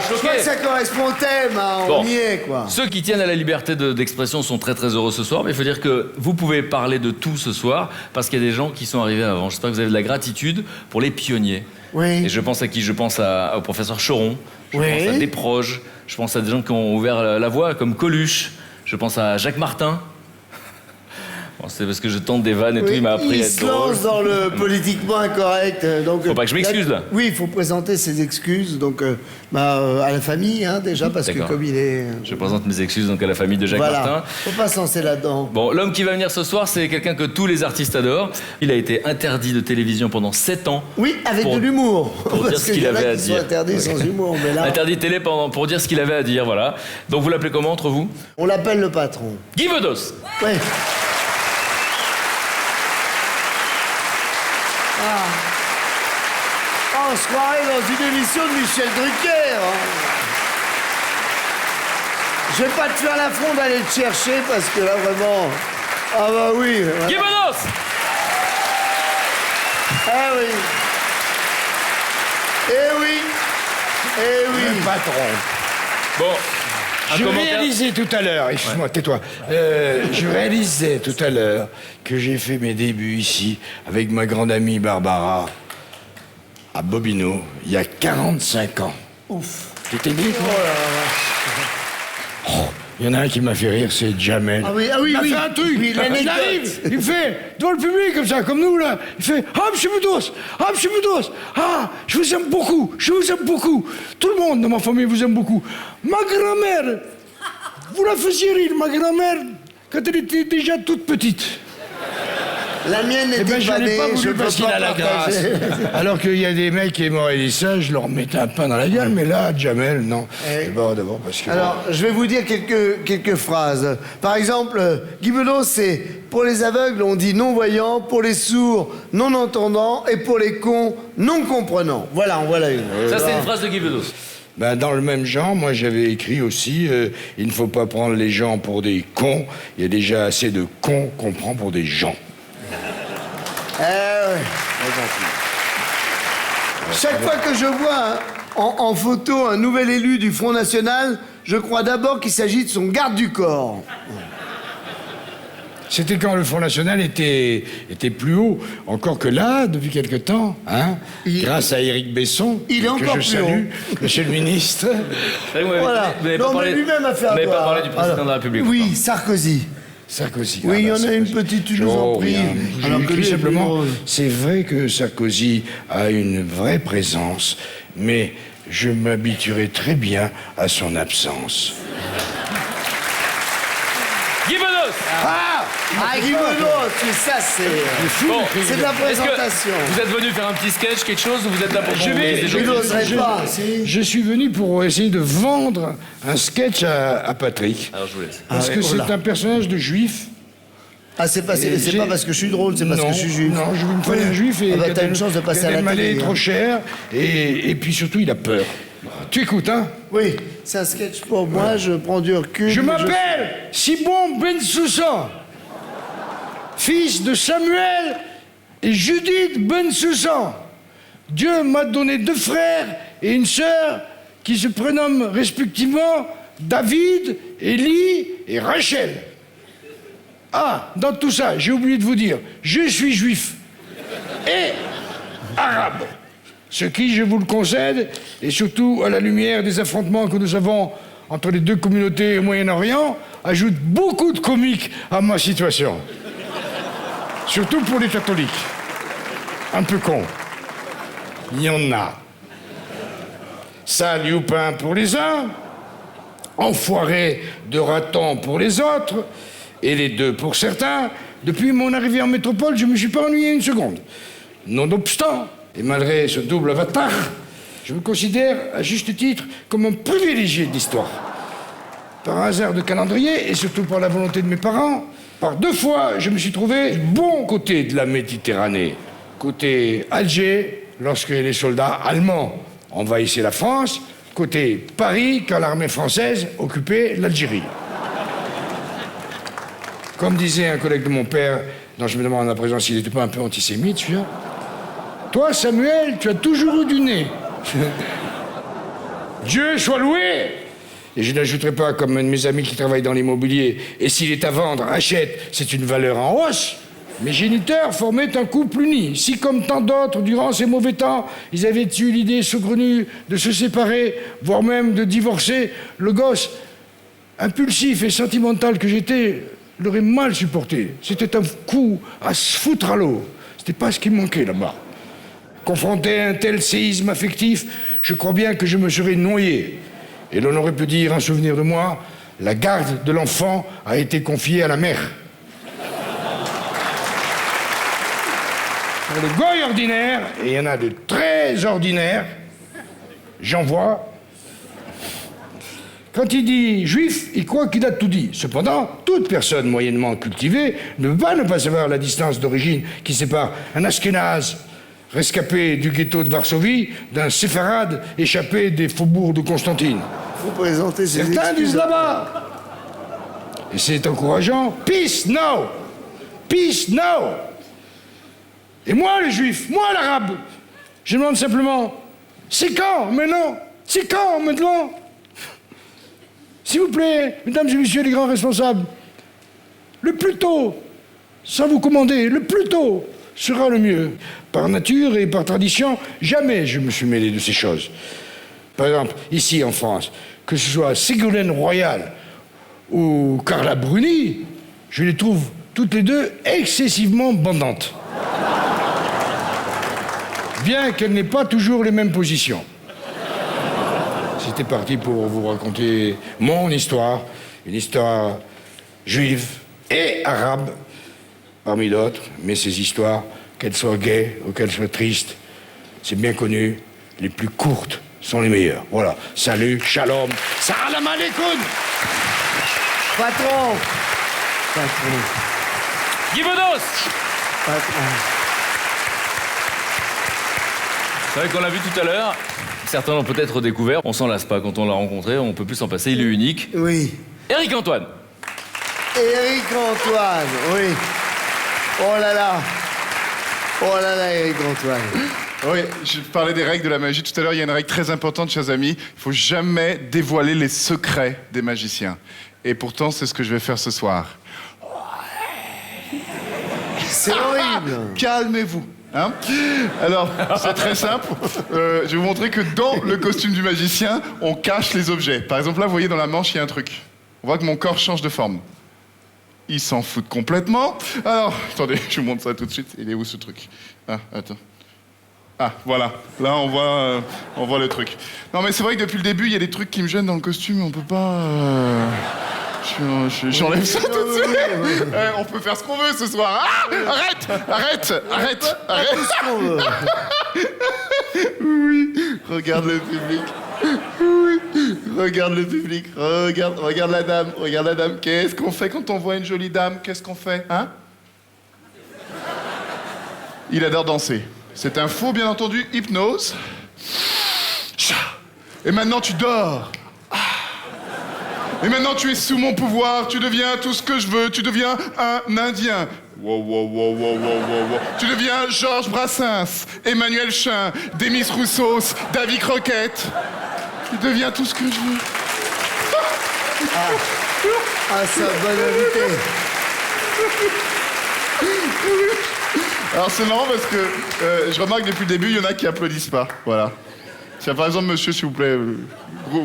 S1: Je crois
S2: choqué.
S1: que ça correspond au thème, hein, on
S2: Bon.
S1: y est, quoi.
S2: Ceux qui tiennent à la liberté d'expression sont très très heureux ce soir, mais il faut dire que vous pouvez parler de tout ce soir parce qu'il y a des gens qui sont arrivés avant. J'espère que vous avez de la gratitude pour les pionniers.
S1: Oui.
S2: Et je pense à qui? Je pense au professeur Choron, je
S1: Oui.
S2: pense à Desproges, je pense à des gens qui ont ouvert la voie comme Coluche, je pense à Jacques Martin. Bon, c'est parce que je tente des vannes et tout,
S1: Oui,
S2: il m'a appris à
S1: il
S2: être
S1: se
S2: drôle.
S1: lance dans le politiquement incorrect. Donc,
S2: Faut pas que je m'excuse, là.
S1: Oui, il faut présenter ses excuses donc, à la famille, hein, déjà, parce que
S2: D'accord.
S1: comme il est...
S2: Je présente mes excuses donc à la famille de Jacques
S1: voilà,
S2: Martin.
S1: faut pas se lancer là-dedans.
S2: Bon, l'homme qui va venir ce soir, c'est quelqu'un que tous les artistes adorent. Il a été interdit de télévision pendant 7 ans.
S1: Oui, avec
S2: Pour-
S1: de l'humour.
S2: pour dire
S1: Parce
S2: ce qu'il
S1: qu'il y en a
S2: avait à
S1: qui sont
S2: dire.
S1: interdits sans humour, mais là,
S2: Interdit de télé pour dire ce qu'il avait à dire, voilà. Donc vous l'appelez comment entre vous?
S1: on l'appelle le patron.
S2: Guy Bedos.
S1: Ouais. On se croirait dans une émission de Michel Drucker. Hein. Je vais pas te faire l'affront d'aller te chercher parce que là vraiment. Ah bah oui. voilà.
S2: Guy Bedos.
S1: Ah oui. Eh oui. Eh oui.
S7: Patron.
S2: Bon, un
S7: Je
S2: commentaire.
S7: réalisais tout à l'heure, excuse-moi, tais-toi. Je réalisais tout à l'heure que j'ai fait mes débuts ici avec ma grande amie Barbara à Bobino il y a 45 ans. Ouf. Tu t'es dit quoi? Oh, il y en a un qui m'a fait rire, c'est Jamel.
S1: Ah oui, ah oui,
S7: il m'a
S1: oui.
S7: fait un truc.
S1: Oui, l'anecdote.
S7: Il arrive, il fait devant le public comme ça, comme nous là. Il fait ah monsieur Bedos, ah monsieur Bedos, ah je vous aime beaucoup, je vous aime beaucoup. Tout le monde dans ma famille vous aime beaucoup. Ma grand-mère, vous la faisiez rire, ma grand-mère, quand elle était déjà toute petite.
S1: La mienne
S7: Eh
S1: n'était
S7: ben, je
S1: pas
S7: n'ai
S1: née,
S7: pas
S1: je
S7: voulu
S1: peux
S7: parce qu'il
S1: pas
S7: a la grâce.
S1: partager.
S7: Alors qu'il y a des mecs qui m'auraient dit ça, je leur mettais un pain dans la gueule, mais là, Jamel, non. D'abord parce que...
S1: Alors, je vais vous dire quelques phrases. Par exemple, Guy Bedos, c'est pour les aveugles, on dit non-voyant, pour les sourds, non-entendants, et pour les cons, non-comprenants. Voilà, en voilà une.
S2: Ça, c'est une phrase de Guy Bedos.
S7: Ben, dans le même genre, moi j'avais écrit aussi il ne faut pas prendre les gens pour des cons, il y a déjà assez de cons qu'on prend pour des gens.
S1: Ouais. Chaque fois que je vois hein, en photo un nouvel élu du Front National, je crois d'abord qu'il s'agit de son garde du corps.
S7: C'était quand le Front National était plus haut, encore que là, depuis quelque temps, hein, grâce à Éric Besson,
S1: Il est encore
S7: que je
S1: plus
S7: salue, monsieur le ministre.
S1: Voilà.
S2: Vous n'avez pas
S1: Non, mais
S2: parlé,
S1: lui-même a fait
S2: vous n'avez pas
S1: avoir,
S2: parlé du président
S1: alors,
S2: de la République.
S1: Oui, Sarkozy.
S7: Sarkozy.
S1: Oui, il y en a
S7: Sarkozy.
S1: une petite, tu nous en prie.
S7: Rien.
S1: Alors
S7: J'ai
S1: que
S7: écrit
S1: lui est
S7: simplement,
S1: plus drôle.
S7: c'est vrai que Sarkozy a une vraie présence, mais je m'habituerai très bien à son absence.
S2: Guy Bedos.
S1: Guy Bedos, ça c'est...
S2: Bon,
S1: C'est de la
S2: est-ce que
S1: présentation.
S2: vous êtes venu faire un petit sketch, quelque chose, ou vous êtes là pour qu'on vous dise des
S1: Je
S2: choses?
S1: n'oserais pas. si.
S7: Je suis venu pour essayer de vendre un sketch à Patrick.
S2: Alors je vous laisse.
S7: Parce
S1: ouais,
S7: que
S1: oh là.
S7: c'est un personnage de juif.
S1: Ah, c'est pas
S7: J'ai-
S1: parce que je suis drôle, c'est parce
S7: Non,
S1: que je suis juif.
S7: Non, je me fallait un juif et
S1: Ah bah,
S7: Gad
S1: t'as une chance de passer à la
S7: Elmaleh
S1: télé.
S7: est trop
S1: hein.
S7: cher et puis surtout il a peur. Tu écoutes, hein?
S1: Oui, c'est un sketch pour moi, je prends du recul.
S7: Je
S1: mais
S7: m'appelle Simon Bensoussan, fils de Samuel et Judith Bensoussan. Dieu m'a donné 2 frères et une sœur qui se prénomment respectivement David, Élie et Rachel. Ah, dans tout ça, j'ai oublié de vous dire, je suis juif et arabe. Ce qui, je vous le concède, et surtout à la lumière des affrontements que nous avons entre les 2 communautés au Moyen-Orient, ajoute beaucoup de comique à ma situation. Surtout pour les catholiques. Un peu con. Il y en a. Sale youpin pour les uns, enfoiré de raton pour les autres, et les deux pour certains. Depuis mon arrivée en métropole, je ne me suis pas ennuyé une seconde. Nonobstant, et malgré ce double avatar, je me considère, à juste titre, comme un privilégié de l'histoire. Par un hasard de calendrier, et surtout par la volonté de mes parents, par 2 fois, je me suis trouvé du bon côté de la Méditerranée. Côté Alger, lorsque les soldats allemands envahissaient la France, côté Paris, quand l'armée française occupait l'Algérie. Comme disait un collègue de mon père, dont je me demande à présent s'il n'était pas un peu antisémite, celui-là. Toi, Samuel, tu as toujours eu du nez. Dieu soit loué. Et je n'ajouterai pas, comme un de mes amis qui travaille dans l'immobilier, et s'il est à vendre, achète, c'est une valeur en hausse. Mes géniteurs formaient un couple uni. Si, comme tant d'autres, durant ces mauvais temps, ils avaient eu l'idée saugrenue de se séparer, voire même de divorcer, le gosse, impulsif et sentimental que j'étais, l'aurait mal supporté. C'était un coup à se foutre à l'eau. C'était pas ce qui me manquait là-bas. Confronté à un tel séisme affectif, je crois bien que je me serais noyé. Et l'on aurait pu dire, en souvenir de moi, la garde de l'enfant a été confiée à la mère. Pour le goy ordinaire, et il y en a de très ordinaires, j'en vois. Quand il dit juif, il croit qu'il a tout dit. Cependant, toute personne moyennement cultivée ne peut pas ne pas savoir la distance d'origine qui sépare un Ashkénaze rescapé du ghetto de Varsovie d'un séfarade échappé des faubourgs de Constantine.
S1: Vous présentez ces
S7: Certains
S1: excuses.
S7: disent là-bas. Et c'est encourageant. Peace now! Peace now! Et moi, le juif, moi, l'arabe, je demande simplement, c'est quand maintenant? C'est quand maintenant? S'il vous plaît, mesdames et messieurs les grands responsables, le plus tôt, sans vous commander, le plus tôt sera le mieux. Par nature et par tradition, jamais je me suis mêlé de ces choses. Par exemple, ici en France, que ce soit Ségolène Royal ou Carla Bruni, je les trouve toutes les deux excessivement bandantes. Bien qu'elles n'aient pas toujours les mêmes positions. C'était parti pour vous raconter mon histoire, une histoire juive et arabe, parmi d'autres, mais ces histoires, qu'elles soient gaies ou qu'elles soient tristes, c'est bien connu, les plus courtes sont les meilleures. Voilà, salut, shalom, salam alaikum.
S1: Patron. Patron.
S2: Guy Bedos.
S1: Patron.
S2: C'est vrai qu'on l'a vu tout à l'heure. Certains l'ont peut-être découvert. On s'en lasse pas quand on l'a rencontré. On peut plus s'en passer. Il est unique.
S1: Oui.
S2: Éric Antoine.
S1: Éric Antoine, oui. Oh là là. Oh là là, Éric Antoine.
S4: Oui, je parlais des règles de la magie tout à l'heure. Il y a une règle très importante, chers amis. Il faut jamais dévoiler les secrets des magiciens. Et pourtant, c'est ce que je vais faire ce soir.
S1: C'est horrible.
S4: Calmez-vous. Hein? Alors, c'est très simple. Je vais vous montrer que dans le costume du magicien, on cache les objets. Par exemple, là, vous voyez, dans la manche, il y a un truc. On voit que mon corps change de forme. Ils s'en foutent complètement. Alors, attendez, je vous montre ça tout de suite. Il est où, ce truc? Ah, attends. Ah, voilà. Là, on voit le truc. Non, mais c'est vrai que depuis le début, il y a des trucs qui me gênent dans le costume. On peut pas... J'enlève ça tout de suite. On peut faire ce qu'on veut ce soir. Ah, arrête.
S1: Ce qu'on veut.
S4: Oui, regarde le public. Oui, regarde le public. Regarde la dame. Qu'est-ce qu'on fait quand on voit une jolie dame? Qu'est-ce qu'on fait, hein? Il adore danser. C'est un faux, bien entendu, hypnose. Et maintenant, tu dors. Et maintenant, tu es sous mon pouvoir, tu deviens tout ce que je veux, tu deviens un Indien. Wow. Tu deviens Georges Brassens, Emmanuel Chin, Demis Roussos, Davy Croquette. Tu deviens tout ce que je veux.
S1: Ah, ça, bonne invité.
S4: Alors, c'est marrant parce que je remarque depuis le début, il y en a qui applaudissent pas. Voilà. Tiens, par exemple, monsieur, s'il vous plaît,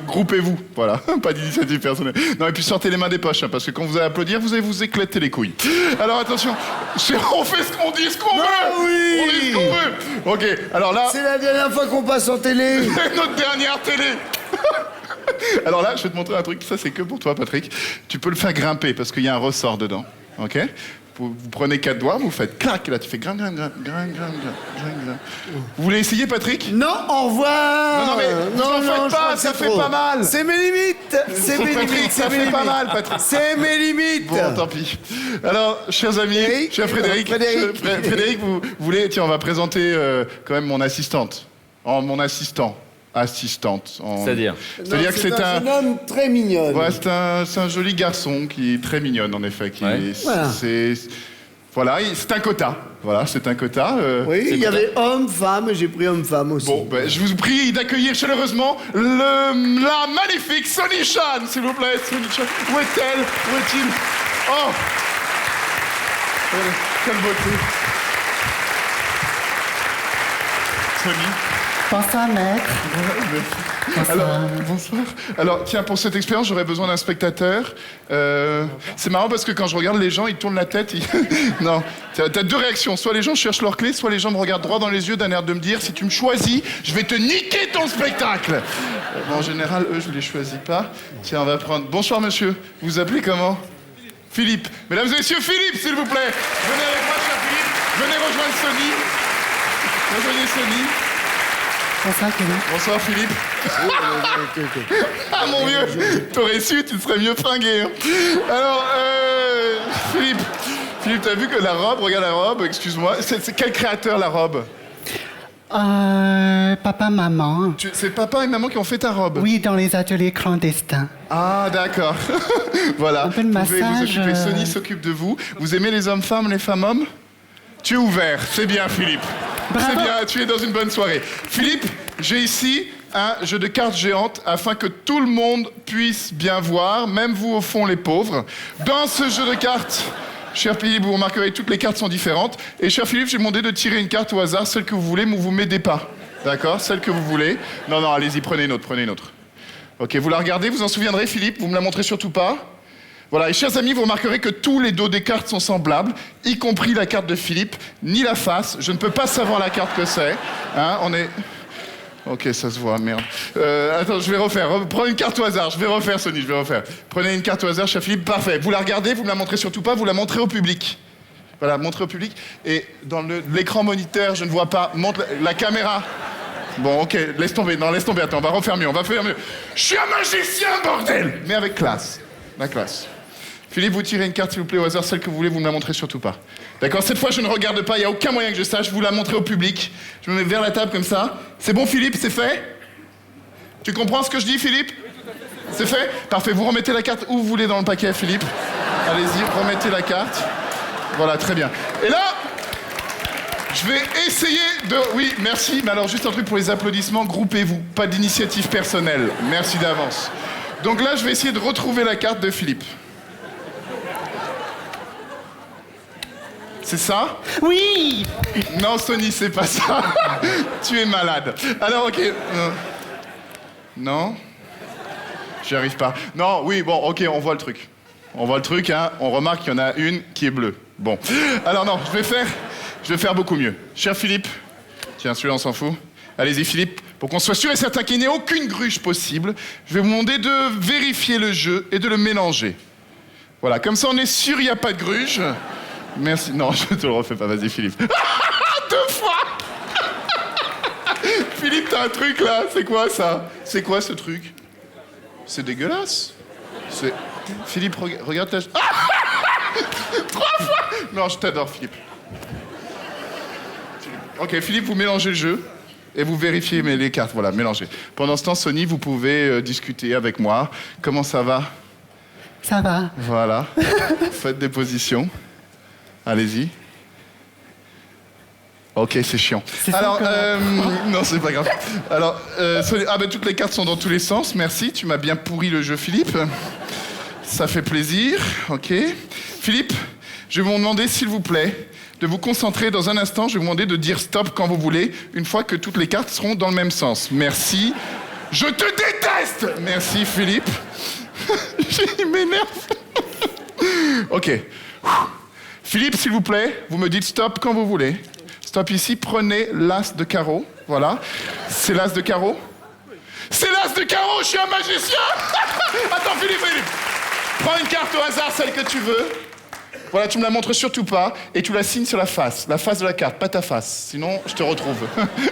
S4: groupez-vous. Voilà, pas d'initiative personnelle. Non, et puis sortez les mains des poches, hein, parce que quand vous allez applaudir, vous allez vous éclater les couilles. Alors attention, on fait ce qu'on dit, ce qu'on veut.
S1: oui.
S4: On dit ce qu'on veut. Ok, alors là,
S1: C'est la dernière fois qu'on passe en télé.
S4: c'est notre dernière télé. Alors là, je vais te montrer un truc. Ça, c'est que pour toi, Patrick. Tu peux le faire grimper, parce qu'il y a un ressort dedans. Ok? Vous prenez 4 doigts, vous faites clac, et là tu fais grain. Vous voulez essayer, Patrick?
S1: Non, au revoir.
S4: Non, mais vous en faites
S1: je
S4: pas,
S1: crois que
S4: ça
S1: c'est
S4: fait
S1: trop.
S4: pas mal.
S1: C'est mes limites. C'est mes
S4: Patrick,
S1: limites.
S4: ça
S1: C'est mes
S4: fait pas
S1: limites.
S4: mal, Patrick.
S1: C'est mes limites.
S4: Bon, tant pis. Alors, chers amis,
S1: Eric,
S4: cher Frédéric,
S1: Frédéric.
S4: vous voulez... Tiens, on va présenter quand même mon assistante. Mon assistante.
S2: C'est-à-dire?
S4: C'est-à-dire que c'est un...
S1: jeune homme très mignon.
S4: Ouais, c'est un joli garçon qui est très mignonne, en effet.
S2: Ouais.
S1: Voilà.
S4: Voilà, c'est un quota. Voilà, c'est un quota.
S1: Oui, il y avait homme-femme, et j'ai pris homme-femme aussi.
S4: Bon, ben, je vous prie d'accueillir chaleureusement la magnifique Sonny Chan, s'il vous plaît. Sonny Chan. Où est-elle? Où est-il? Oh! Quelle beauté. Sonny.
S8: Bonsoir, maître.
S4: Bonsoir. Alors, tiens, pour cette expérience, j'aurais besoin d'un spectateur. C'est marrant parce que quand je regarde les gens, ils tournent la tête. Non, t'as deux réactions. Soit les gens cherchent leur clé, soit les gens me regardent droit dans les yeux d'un air de me dire, si tu me choisis, je vais te niquer ton spectacle. Bon, en général, eux, je les choisis pas. Tiens, on va prendre... Bonsoir, monsieur. Vous vous appelez comment? Philippe. Mesdames et messieurs, Philippe, s'il vous plaît. Venez avec moi, cher Philippe. Venez rejoindre Sonny. Rejoignez Sonny.
S8: Bonsoir, Philippe.
S4: Bonsoir Philippe. Ah mon vieux, t'aurais su, tu serais mieux fringué. Hein. Alors, Philippe, t'as vu que la robe, regarde la robe, excuse-moi, c'est quel créateur la robe?
S8: Papa, maman.
S4: C'est papa et maman qui ont fait ta robe?
S8: Oui, dans les ateliers clandestins.
S4: Ah d'accord. Voilà.
S8: Un peu de
S4: Vous pouvez vous
S8: massage,
S4: occuper, Sonny s'occupe de vous. Vous aimez les hommes-femmes, les femmes-hommes? Tu es ouvert, c'est bien Philippe.
S8: Bravo.
S4: C'est bien, tu es dans une bonne soirée. Philippe, j'ai ici un jeu de cartes géante afin que tout le monde puisse bien voir, même vous au fond les pauvres. Dans ce jeu de cartes, cher Philippe, vous remarquerez toutes les cartes sont différentes. Et cher Philippe, j'ai demandé de tirer une carte au hasard, celle que vous voulez, mais vous m'aidez pas. D'accord? Celle que vous voulez. Non, allez-y, prenez une autre, Ok, vous la regardez, vous en souviendrez Philippe, vous me la montrez surtout pas. Voilà, et chers amis, vous remarquerez que tous les dos des cartes sont semblables, y compris la carte de Philippe, ni la face. Je ne peux pas savoir la carte que c'est. Hein, on est... Ok, ça se voit, merde. Attends, je vais refaire. Prends une carte au hasard. Je vais refaire, Sonny, je vais refaire. Prenez une carte au hasard, cher Philippe. Parfait. Vous la regardez, vous me la montrez surtout pas, vous la montrez au public. Voilà, montrez au public. Et dans l'écran moniteur, je ne vois pas. Montre la caméra. Bon, ok, laisse tomber. Non, laisse tomber. Attends, on va refaire mieux, Je suis un magicien, bordel! Mais avec classe. La classe. Philippe, vous tirez une carte, s'il vous plaît, au hasard, celle que vous voulez, vous me la montrez surtout pas. D'accord? Cette fois, je ne regarde pas, il n'y a aucun moyen que je sache, vous la montrez au public. Je me mets vers la table comme ça. C'est bon, Philippe, c'est fait? Tu comprends ce que je dis, Philippe? C'est fait? Parfait, vous remettez la carte où vous voulez dans le paquet, Philippe. Allez-y, remettez la carte. Voilà, très bien. Et là, je vais essayer de... Oui, merci, mais alors juste un truc pour les applaudissements, groupez-vous, pas d'initiative personnelle. Merci d'avance. Donc là, je vais essayer de retrouver la carte de Philippe. C'est ça?
S8: Oui!
S4: Non, Sonny, c'est pas ça. Tu es malade. Alors, ok. Non? J'y arrive pas. Non, oui, bon, ok, on voit le truc. On voit le truc, hein. On remarque qu'il y en a une qui est bleue. Bon. Alors non, je vais faire beaucoup mieux. Cher Philippe, tiens, celui-là, on s'en fout. Allez-y, Philippe. Pour qu'on soit sûr et certain qu'il n'y ait aucune gruge possible, je vais vous demander de vérifier le jeu et de le mélanger. Voilà, comme ça, on est sûr il n'y a pas de gruge. Merci. Non, je te le refais pas. Vas-y, Philippe. 2 fois. Philippe, t'as un truc là. C'est quoi ça? C'est quoi ce truc? C'est dégueulasse. C'est... Philippe, regarde ta... 3 fois. Non, je t'adore, Philippe. Ok, Philippe, vous mélangez le jeu et vous vérifiez les cartes. Voilà, mélangez. Pendant ce temps, Sonny, vous pouvez discuter avec moi. Comment ça va?
S8: Ça va.
S4: Voilà. Faites des positions. Allez-y. Ok, c'est chiant. Alors, non, c'est pas grave. Alors, toutes les cartes sont dans tous les sens. Merci, tu m'as bien pourri le jeu, Philippe. Ça fait plaisir. Ok. Philippe, je vais vous demander, s'il vous plaît, de vous concentrer dans un instant. Je vais vous demander de dire stop quand vous voulez, une fois que toutes les cartes seront dans le même sens. Merci. Je te déteste! Merci, Philippe. Il m'énerve. Ok. Philippe, s'il vous plaît, vous me dites stop quand vous voulez. Stop ici, prenez l'as de carreau. Voilà. C'est l'as de carreau? C'est l'as de carreau, je suis un magicien. Attends, Philippe. Prends une carte au hasard, celle que tu veux. Voilà, tu me la montres surtout pas. Et tu la signes sur la face de la carte, pas ta face. Sinon, je te retrouve.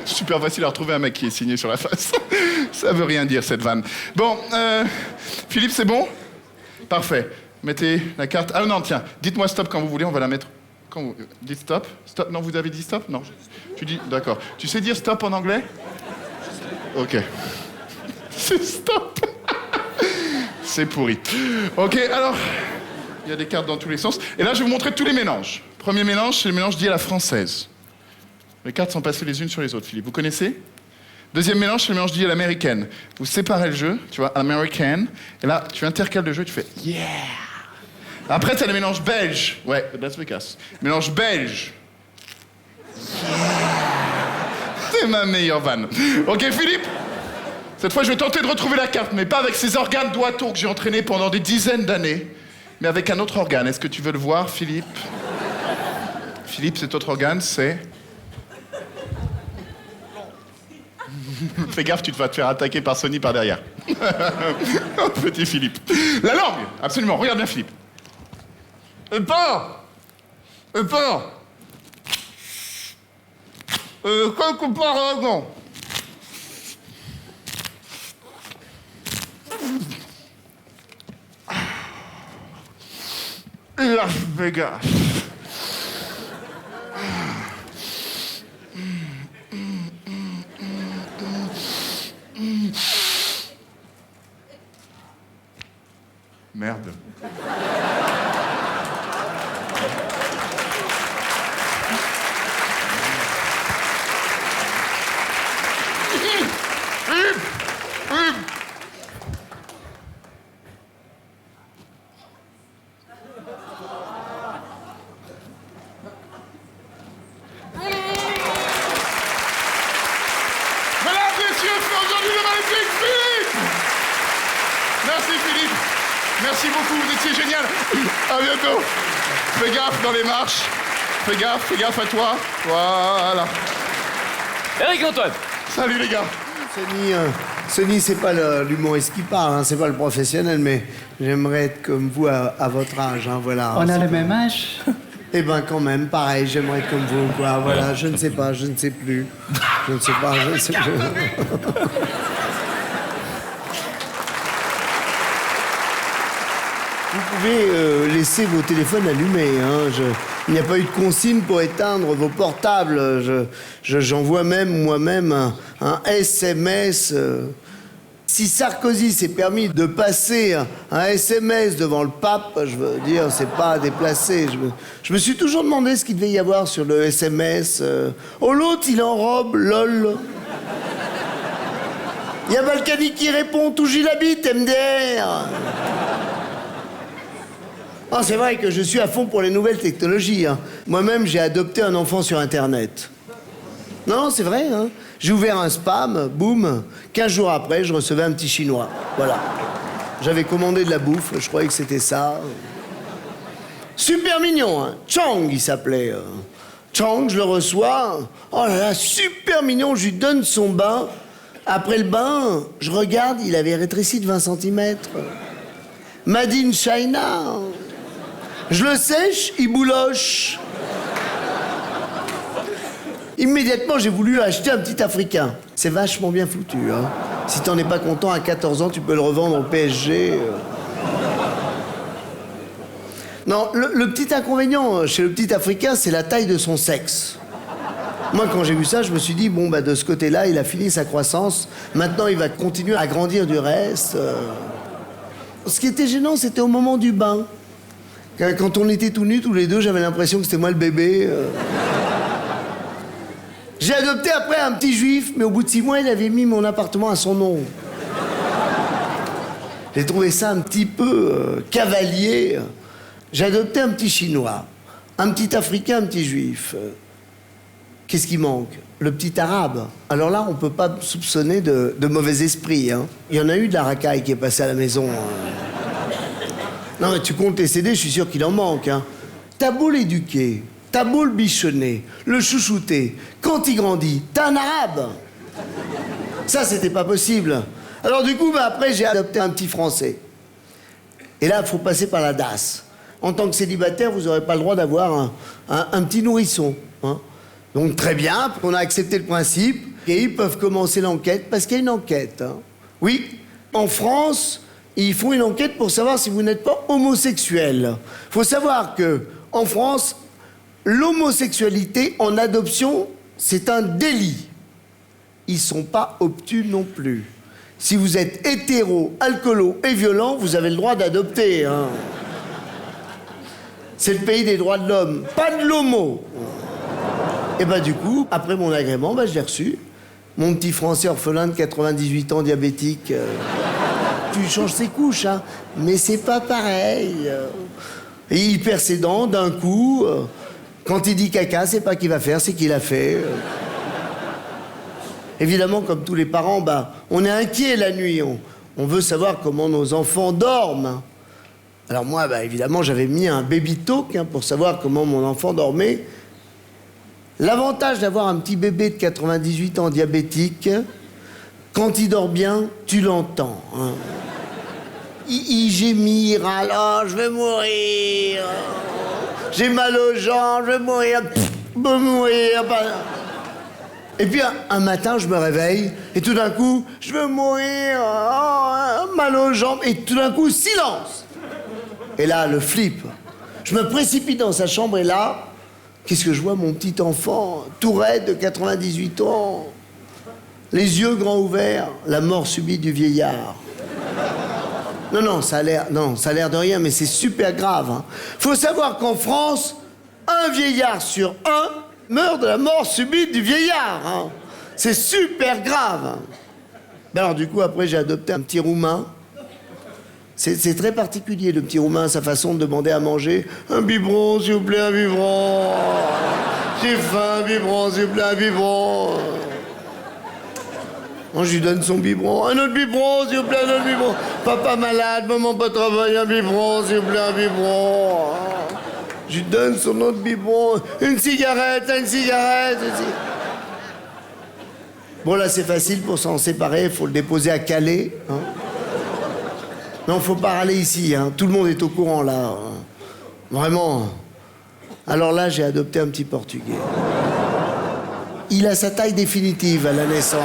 S4: Super facile à retrouver un mec qui est signé sur la face. Ça veut rien dire, cette vanne. Bon, Philippe, c'est bon? Parfait. Mettez la carte... Ah non, tiens, dites-moi stop quand vous voulez, on va la mettre... Quand vous... Dites stop. Stop. Non, vous avez dit stop? Non. Tu dis... D'accord. Tu sais dire stop en anglais? Ok. C'est stop. C'est pourri. Ok, alors... Il y a des cartes dans tous les sens. Et là, je vais vous montrer tous les mélanges. Premier mélange, c'est le mélange dit à la française. Les cartes sont passées les unes sur les autres, Philippe. Vous connaissez? Deuxième mélange, c'est le mélange dit à l'américaine. Vous séparez le jeu, tu vois, American, et là, tu intercales le jeu, tu fais yeah. Après, t'as le mélange belge. Ouais, Las Vegas. Mélange belge. Yeah. C'est ma meilleure vanne. Ok, Philippe? Cette fois, je vais tenter de retrouver la carte, mais pas avec ces organes doigts-tours que j'ai entraînés pendant des dizaines d'années, mais avec un autre organe. Est-ce que tu veux le voir, Philippe? Philippe, cet autre organe, c'est... Fais gaffe, tu vas te faire attaquer par Sony par derrière. Petit Philippe. La langue, absolument. Regarde bien, Philippe. Quelle comparaison. Las Vegas. Merde. Merci beaucoup, vous étiez génial. À bientôt. Fais gaffe dans les marches. Fais gaffe à toi. Voilà.
S2: Eric Antoine.
S4: Salut les gars.
S1: Sony, c'est pas l'humoriste qui parle, hein, c'est pas le professionnel, mais j'aimerais être comme vous à votre âge, hein, voilà.
S8: On a le même âge?
S1: Eh ben quand même, pareil, j'aimerais être comme vous, quoi, voilà, je ne sais pas, je ne sais plus. Je ne sais pas, je ne sais plus. Vous pouvez laisser vos téléphones allumés. Hein. Il n'y a pas eu de consigne pour éteindre vos portables. J'envoie même moi-même un SMS. Si Sarkozy s'est permis de passer un SMS devant le pape, je veux dire, c'est pas déplacé. Je me suis toujours demandé ce qu'il devait y avoir sur le SMS. Oh, l'autre, il est en robe, lol. Il y a Balkany qui répond, tout gilabite, MDR. Oh, c'est vrai que je suis à fond pour les nouvelles technologies. Hein. Moi-même, j'ai adopté un enfant sur Internet. Non, c'est vrai. Hein. J'ai ouvert un spam, boum. 15 jours après, je recevais un petit Chinois. Voilà. J'avais commandé de la bouffe, je croyais que c'était ça. Super mignon, hein. Chang, il s'appelait. Chang, je le reçois. Oh là là, super mignon, je lui donne son bain. Après le bain, je regarde, il avait rétréci de 20 cm. Made in China. Je le sèche, il bouloche. Immédiatement, j'ai voulu acheter un petit Africain. C'est vachement bien foutu, hein. Si t'en es pas content, à 14 ans, tu peux le revendre au PSG. Non, le petit inconvénient chez le petit Africain, c'est la taille de son sexe. Moi, quand j'ai vu ça, je me suis dit, bon, bah, de ce côté-là, il a fini sa croissance. Maintenant, il va continuer à grandir du reste. Ce qui était gênant, c'était au moment du bain. Quand on était tout nus, tous les deux, j'avais l'impression que c'était moi le bébé. J'ai adopté après un petit juif, mais au bout de 6 mois, il avait mis mon appartement à son nom. J'ai trouvé ça un petit peu cavalier. J'ai adopté un petit chinois, un petit africain, un petit juif. Qu'est-ce qui manque? Le petit arabe. Alors là, on peut pas soupçonner de mauvais esprit. Hein. Il y en a eu de la racaille qui est passée à la maison. Non, mais tu comptes les CD, je suis sûr qu'il en manque. Hein. T'as beau l'éduquer, t'as beau le bichonner, le chouchouter, quand il grandit, t'as un arabe. Ça, c'était pas possible. Alors du coup, bah, après, j'ai adopté un petit français. Et là, il faut passer par la DAS. En tant que célibataire, vous n'aurez pas le droit d'avoir un petit nourrisson. Hein. Donc très bien, on a accepté le principe, et ils peuvent commencer l'enquête, parce qu'il y a une enquête. Hein. Oui, en France, ils font une enquête pour savoir si vous n'êtes pas homosexuel. Il faut savoir que en France, l'homosexualité en adoption, c'est un délit. Ils sont pas obtus non plus. Si vous êtes hétéro, alcoolo et violent, vous avez le droit d'adopter. Hein. C'est le pays des droits de l'homme, pas de l'homo. Et bah du coup, après mon agrément, bah, je l'ai reçu. Mon petit Français orphelin de 98 ans, diabétique. Tu changes ses couches, hein, mais c'est pas pareil. Et il perd ses dents d'un coup. Quand il dit caca, c'est pas qu'il va faire, c'est qu'il a fait. Évidemment, comme tous les parents, bah, on est inquiet la nuit. On veut savoir comment nos enfants dorment. Alors moi, bah, évidemment, j'avais mis un baby talk hein, pour savoir comment mon enfant dormait. L'avantage d'avoir un petit bébé de 98 ans diabétique, quand il dort bien, tu l'entends. Hein. Il gémit, il râle, oh, je vais mourir. J'ai mal aux jambes, je vais mourir. Je vais mourir. Et puis un matin, je me réveille et tout d'un coup, je veux mourir. Oh, mal aux jambes. Et tout d'un coup, silence. Et là, le flip. Je me précipite dans sa chambre et là... Qu'est-ce que je vois, mon petit enfant, tout raide de 98 ans, les yeux grands ouverts, la mort subite du vieillard. Non, ça a l'air de rien, mais c'est super grave. Hein. Faut savoir qu'en France, un vieillard sur un meurt de la mort subite du vieillard. Hein. C'est super grave. Hein. Ben alors du coup, après, j'ai adopté un petit Roumain. C'est très particulier, le petit Roumain, sa façon de demander à manger. Un biberon, s'il vous plaît, un biberon. J'ai faim, un biberon, s'il vous plaît, un biberon. Je lui donne son biberon. Un autre biberon, s'il vous plaît, un autre biberon. Papa malade, maman pas travailler, un biberon, s'il vous plaît, un biberon. Je lui donne son autre biberon. Une cigarette. Bon, là, c'est facile pour s'en séparer. Il faut le déposer à Calais. Hein. Non, faut pas râler ici, hein. Tout le monde est au courant, là. Hein. Vraiment. Alors là, j'ai adopté un petit Portugais. Il a sa taille définitive à la naissance.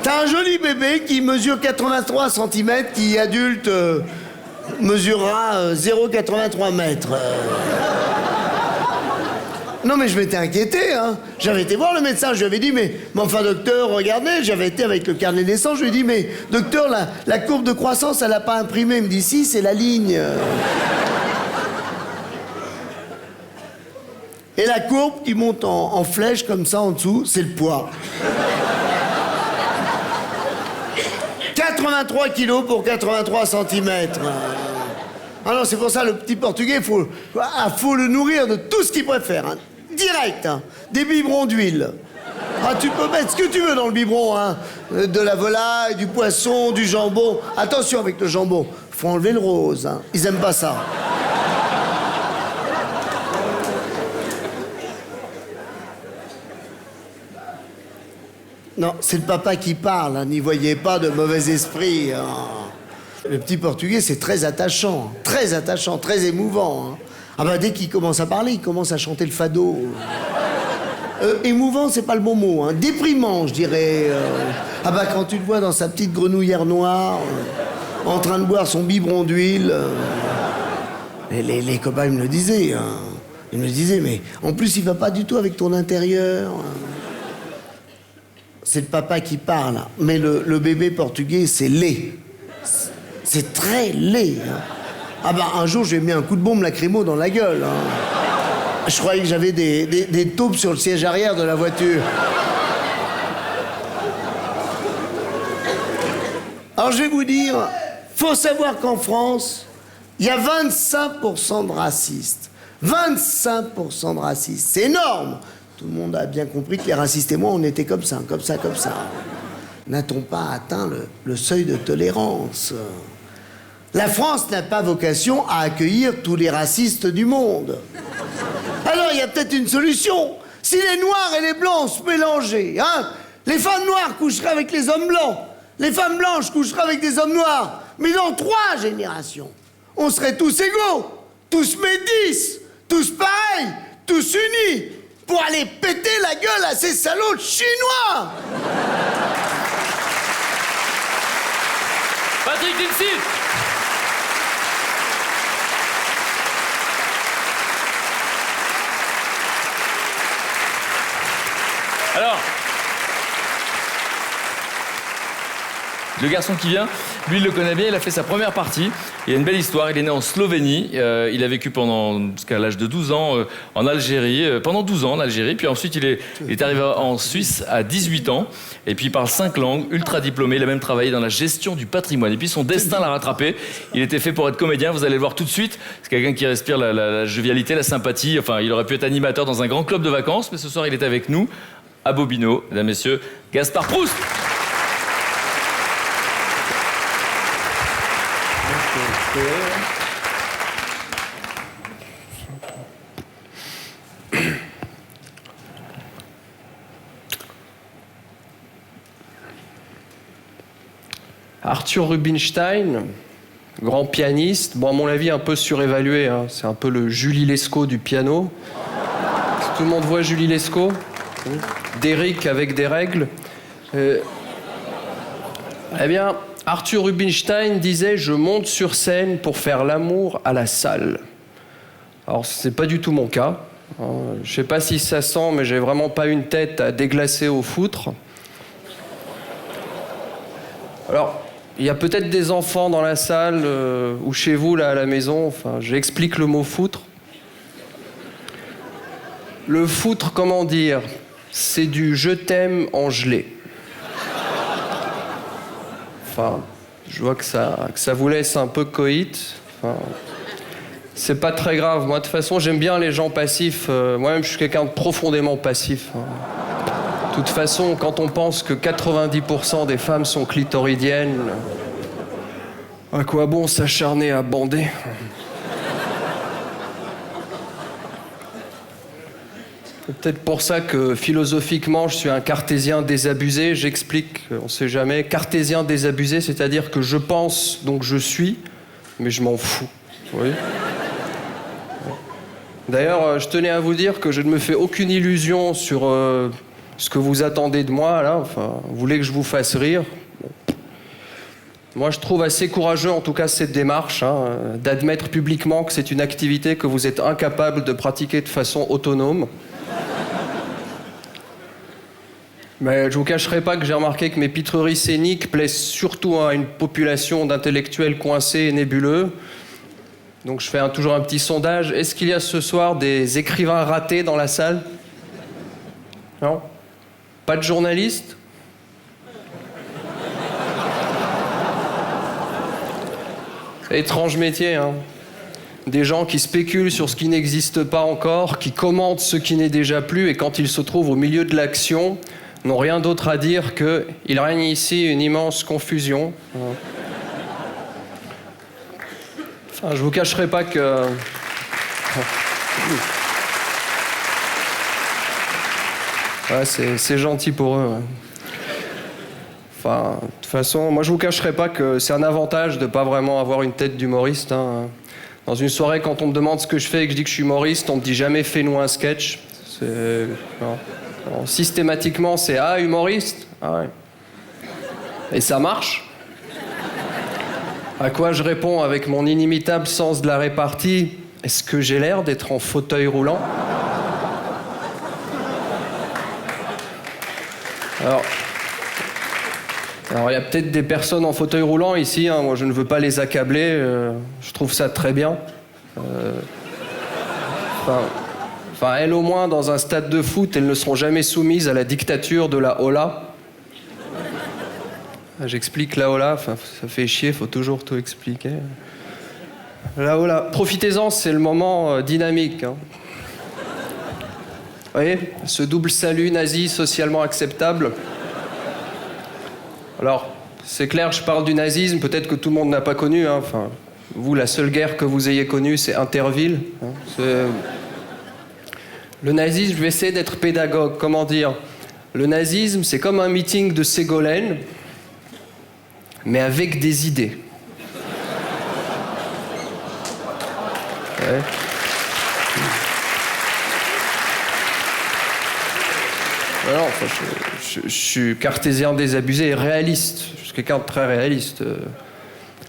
S1: T'as un joli bébé qui mesure 83 cm, qui, adulte, mesurera 0,83 mètres. Non, mais je m'étais inquiété, hein. J'avais été voir le médecin, je lui avais dit, mais enfin, docteur, regardez, j'avais été avec le carnet de naissance, je lui ai dit, mais docteur, la courbe de croissance, elle n'a pas imprimé. Il me dit, si, c'est la ligne. Et la courbe qui monte en flèche, comme ça, en dessous, c'est le poids. 83 kilos pour 83 centimètres. Ah non, c'est pour ça, le petit Portugais, faut le nourrir de tout ce qu'il préfère. Hein. Direct, hein. Des biberons d'huile. Ah, tu peux mettre ce que tu veux dans le biberon, hein. De la volaille, du poisson, du jambon. Attention avec le jambon, faut enlever le rose, hein. Ils aiment pas ça. Non, c'est le papa qui parle, hein. N'y voyez pas de mauvais esprit. Hein. Le petit Portugais, c'est très attachant, très émouvant. Hein. Ah bah dès qu'il commence à parler, il commence à chanter le fado. Émouvant, c'est pas le bon mot, hein. Déprimant, je dirais. Ah bah quand tu le vois dans sa petite grenouillère noire, en train de boire son biberon d'huile. Les copains, ils me le disaient. Hein. Ils me le disaient, mais en plus, il va pas du tout avec ton intérieur. C'est le papa qui parle, mais le bébé portugais, c'est laid. C'est très laid. Hein. Ah bah un jour, j'ai mis un coup de bombe lacrymo dans la gueule. Hein. Je croyais que j'avais des taupes sur le siège arrière de la voiture. Alors je vais vous dire, faut savoir qu'en France, il y a 25% de racistes. 25% de racistes. C'est énorme. Tout le monde a bien compris que les racistes et moi, on était comme ça. N'a-t-on pas atteint le seuil de tolérance ? La France n'a pas vocation à accueillir tous les racistes du monde. Alors, il y a peut-être une solution. Si les Noirs et les Blancs se mélangeaient, hein, les femmes noires coucheraient avec les hommes blancs, les femmes blanches coucheraient avec des hommes noirs. Mais dans 3 générations, on serait tous égaux, tous métis, tous pareils, tous unis, pour aller péter la gueule à ces salauds de Chinois.
S2: Patrick Dempsey. Alors, Le garçon qui vient, lui, il le connaît bien, il a fait sa première partie. Il a une belle histoire, il est né en Slovénie. Il a vécu jusqu'à l'âge de 12 ans en Algérie, pendant 12 ans en Algérie. Puis ensuite, il est arrivé en Suisse à 18 ans. Et puis il parle 5 langues, ultra diplômé. Il a même travaillé dans la gestion du patrimoine. Et puis son destin l'a rattrapé. Il était fait pour être comédien, vous allez le voir tout de suite. C'est quelqu'un qui respire la jovialité, la sympathie. Enfin, il aurait pu être animateur dans un grand club de vacances. Mais ce soir, il est avec nous, à Bobino. Mesdames, Messieurs, Gaspard Proust.
S9: Arthur Rubinstein, grand pianiste, bon à mon avis un peu surévalué, hein. C'est un peu le Julie Lescaut du piano. Tout le monde voit Julie Lescaut, d'Eric avec des règles. Eh bien, Arthur Rubinstein disait « Je monte sur scène pour faire l'amour à la salle ». Alors, c'est pas du tout mon cas. Je sais pas si ça sent, mais j'ai vraiment pas une tête à déglacer au foutre. Alors, il y a peut-être des enfants dans la salle ou chez vous, là, à la maison. Enfin, j'explique le mot « foutre ». Le foutre, comment dire ? C'est du « je t'aime » en gelée. Enfin, je vois que ça vous laisse un peu coït. Enfin, c'est pas très grave. Moi, de toute façon, j'aime bien les gens passifs. Moi-même, je suis quelqu'un de profondément passif. De toute façon, quand on pense que 90% des femmes sont clitoridiennes, à quoi bon s'acharner à bander ? C'est peut-être pour ça que philosophiquement, je suis un cartésien désabusé. J'explique, on sait jamais. Cartésien désabusé, c'est-à-dire que je pense, donc je suis, mais je m'en fous. Oui. D'ailleurs, je tenais à vous dire que je ne me fais aucune illusion sur ce que vous attendez de moi, là. Enfin, vous voulez que je vous fasse rire ? Moi, je trouve assez courageux, en tout cas, cette démarche, d'admettre publiquement que c'est une activité que vous êtes incapable de pratiquer de façon autonome. Mais je vous cacherai pas que j'ai remarqué que mes pitreries scéniques plaisent surtout à une population d'intellectuels coincés et nébuleux. Donc je fais toujours un petit sondage. Est-ce qu'il y a ce soir des écrivains ratés dans la salle ? Non ? Pas de journalistes ? Étrange métier, hein. Des gens qui spéculent sur ce qui n'existe pas encore, qui commentent ce qui n'est déjà plus, et quand ils se trouvent au milieu de l'action, n'ont rien d'autre à dire que « il règne ici une immense confusion ». Enfin, je vous cacherai pas que... Ouais, c'est gentil pour eux. Ouais. Enfin, de toute façon, moi je vous cacherai pas que c'est un avantage de pas vraiment avoir une tête d'humoriste. Hein. Dans une soirée, quand on me demande ce que je fais et que je dis que je suis humoriste, on me dit jamais « fais-nous un sketch ». Systématiquement, c'est « ah, humoriste ?» Ah ouais. Et ça marche. À quoi je réponds avec mon inimitable sens de la répartie « est-ce que j'ai l'air d'être en fauteuil roulant ?» Alors, il y a peut-être des personnes en fauteuil roulant ici, hein. Moi je ne veux pas les accabler, je trouve ça très bien. Enfin, elles au moins, dans un stade de foot, elles ne seront jamais soumises à la dictature de la Ola. J'explique la Ola, enfin, ça fait chier, faut toujours tout expliquer. La Ola, profitez-en, c'est le moment dynamique. Hein. Vous voyez, ce double salut nazi socialement acceptable. Alors, c'est clair, je parle du nazisme, peut-être que tout le monde n'a pas connu. Hein. Enfin, vous, la seule guerre que vous ayez connue, c'est Interville. Hein. Le nazisme, je vais essayer d'être pédagogue. Comment dire ? Le nazisme, c'est comme un meeting de Ségolène, mais avec des idées. Ouais. Non, enfin, je suis cartésien désabusé et réaliste. Je suis quelqu'un de très réaliste.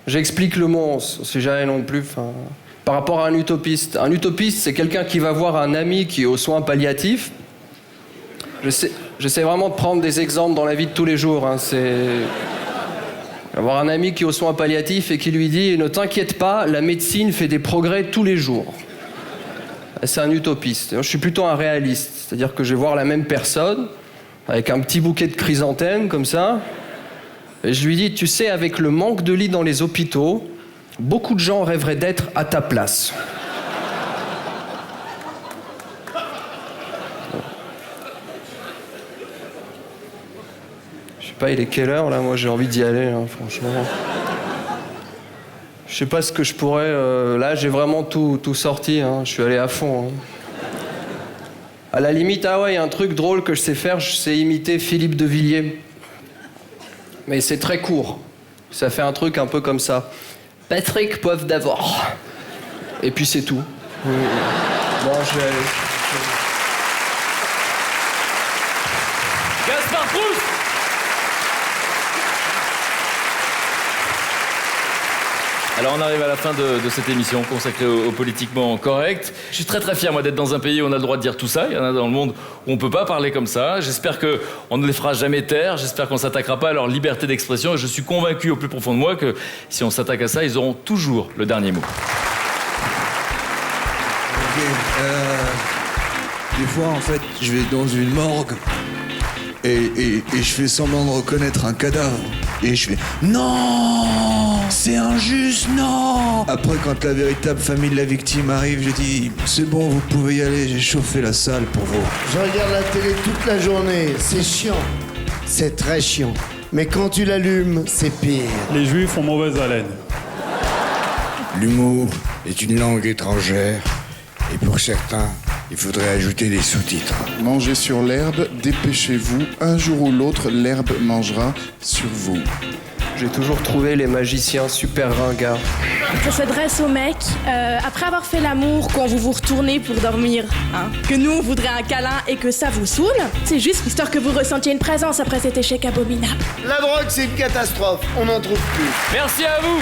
S9: J'explique le mot, on sait jamais non plus. Enfin, par rapport à un utopiste. Un utopiste, c'est quelqu'un qui va voir un ami qui est aux soins palliatifs. J'essaie vraiment de prendre des exemples dans la vie de tous les jours. Hein. Avoir un ami qui est aux soins palliatifs et qui lui dit « Ne t'inquiète pas, la médecine fait des progrès tous les jours. » C'est un utopiste. Je suis plutôt un réaliste. C'est-à-dire que je vais voir la même personne, avec un petit bouquet de chrysanthèmes, comme ça, et je lui dis « Tu sais, avec le manque de lits dans les hôpitaux, beaucoup de gens rêveraient d'être à ta place. » Je sais pas, il est quelle heure, là? Moi, j'ai envie d'y aller, hein, franchement. Je sais pas ce que je pourrais... Là, j'ai vraiment tout sorti, hein. Je suis allé à fond. Hein. À la limite, ah ouais, il y a un truc drôle que je sais faire, je sais imiter Philippe de Villiers. Mais c'est très court. Ça fait un truc un peu comme ça. Patrick Poivre d'Avor. Et puis c'est tout. Bon, je vais aller.
S2: Gaspard Proust. Alors on arrive à la fin de cette émission consacrée au politiquement correct. Je suis très très fier moi d'être dans un pays où on a le droit de dire tout ça. Il y en a dans le monde où on peut pas parler comme ça. J'espère qu'on ne les fera jamais taire. J'espère qu'on s'attaquera pas à leur liberté d'expression. Et je suis convaincu au plus profond de moi que si on s'attaque à ça, ils auront toujours le dernier mot.
S6: Ok, des fois, en fait, je vais dans une morgue et je fais semblant de reconnaître un cadavre. Et je fais « Non! C'est injuste, non !» Après, quand la véritable famille de la victime arrive, je dis « C'est bon, vous pouvez y aller, j'ai chauffé la salle pour vous. »
S1: Je regarde la télé toute la journée, c'est chiant. C'est très chiant. Mais quand tu l'allumes, c'est pire.
S3: Les juifs ont mauvaise haleine.
S10: L'humour est une langue étrangère et pour certains, il faudrait ajouter des sous-titres.
S4: Mangez sur l'herbe, dépêchez-vous, un jour ou l'autre, l'herbe mangera sur vous.
S9: J'ai toujours trouvé les magiciens super ringards.
S5: Ça s'adresse aux mecs, après avoir fait l'amour, quand vous vous retournez pour dormir, hein, que nous on voudrait un câlin et que ça vous saoule, c'est juste histoire que vous ressentiez une présence après cet échec abominable.
S1: La drogue, c'est une catastrophe. On n'en trouve plus.
S2: Merci à vous.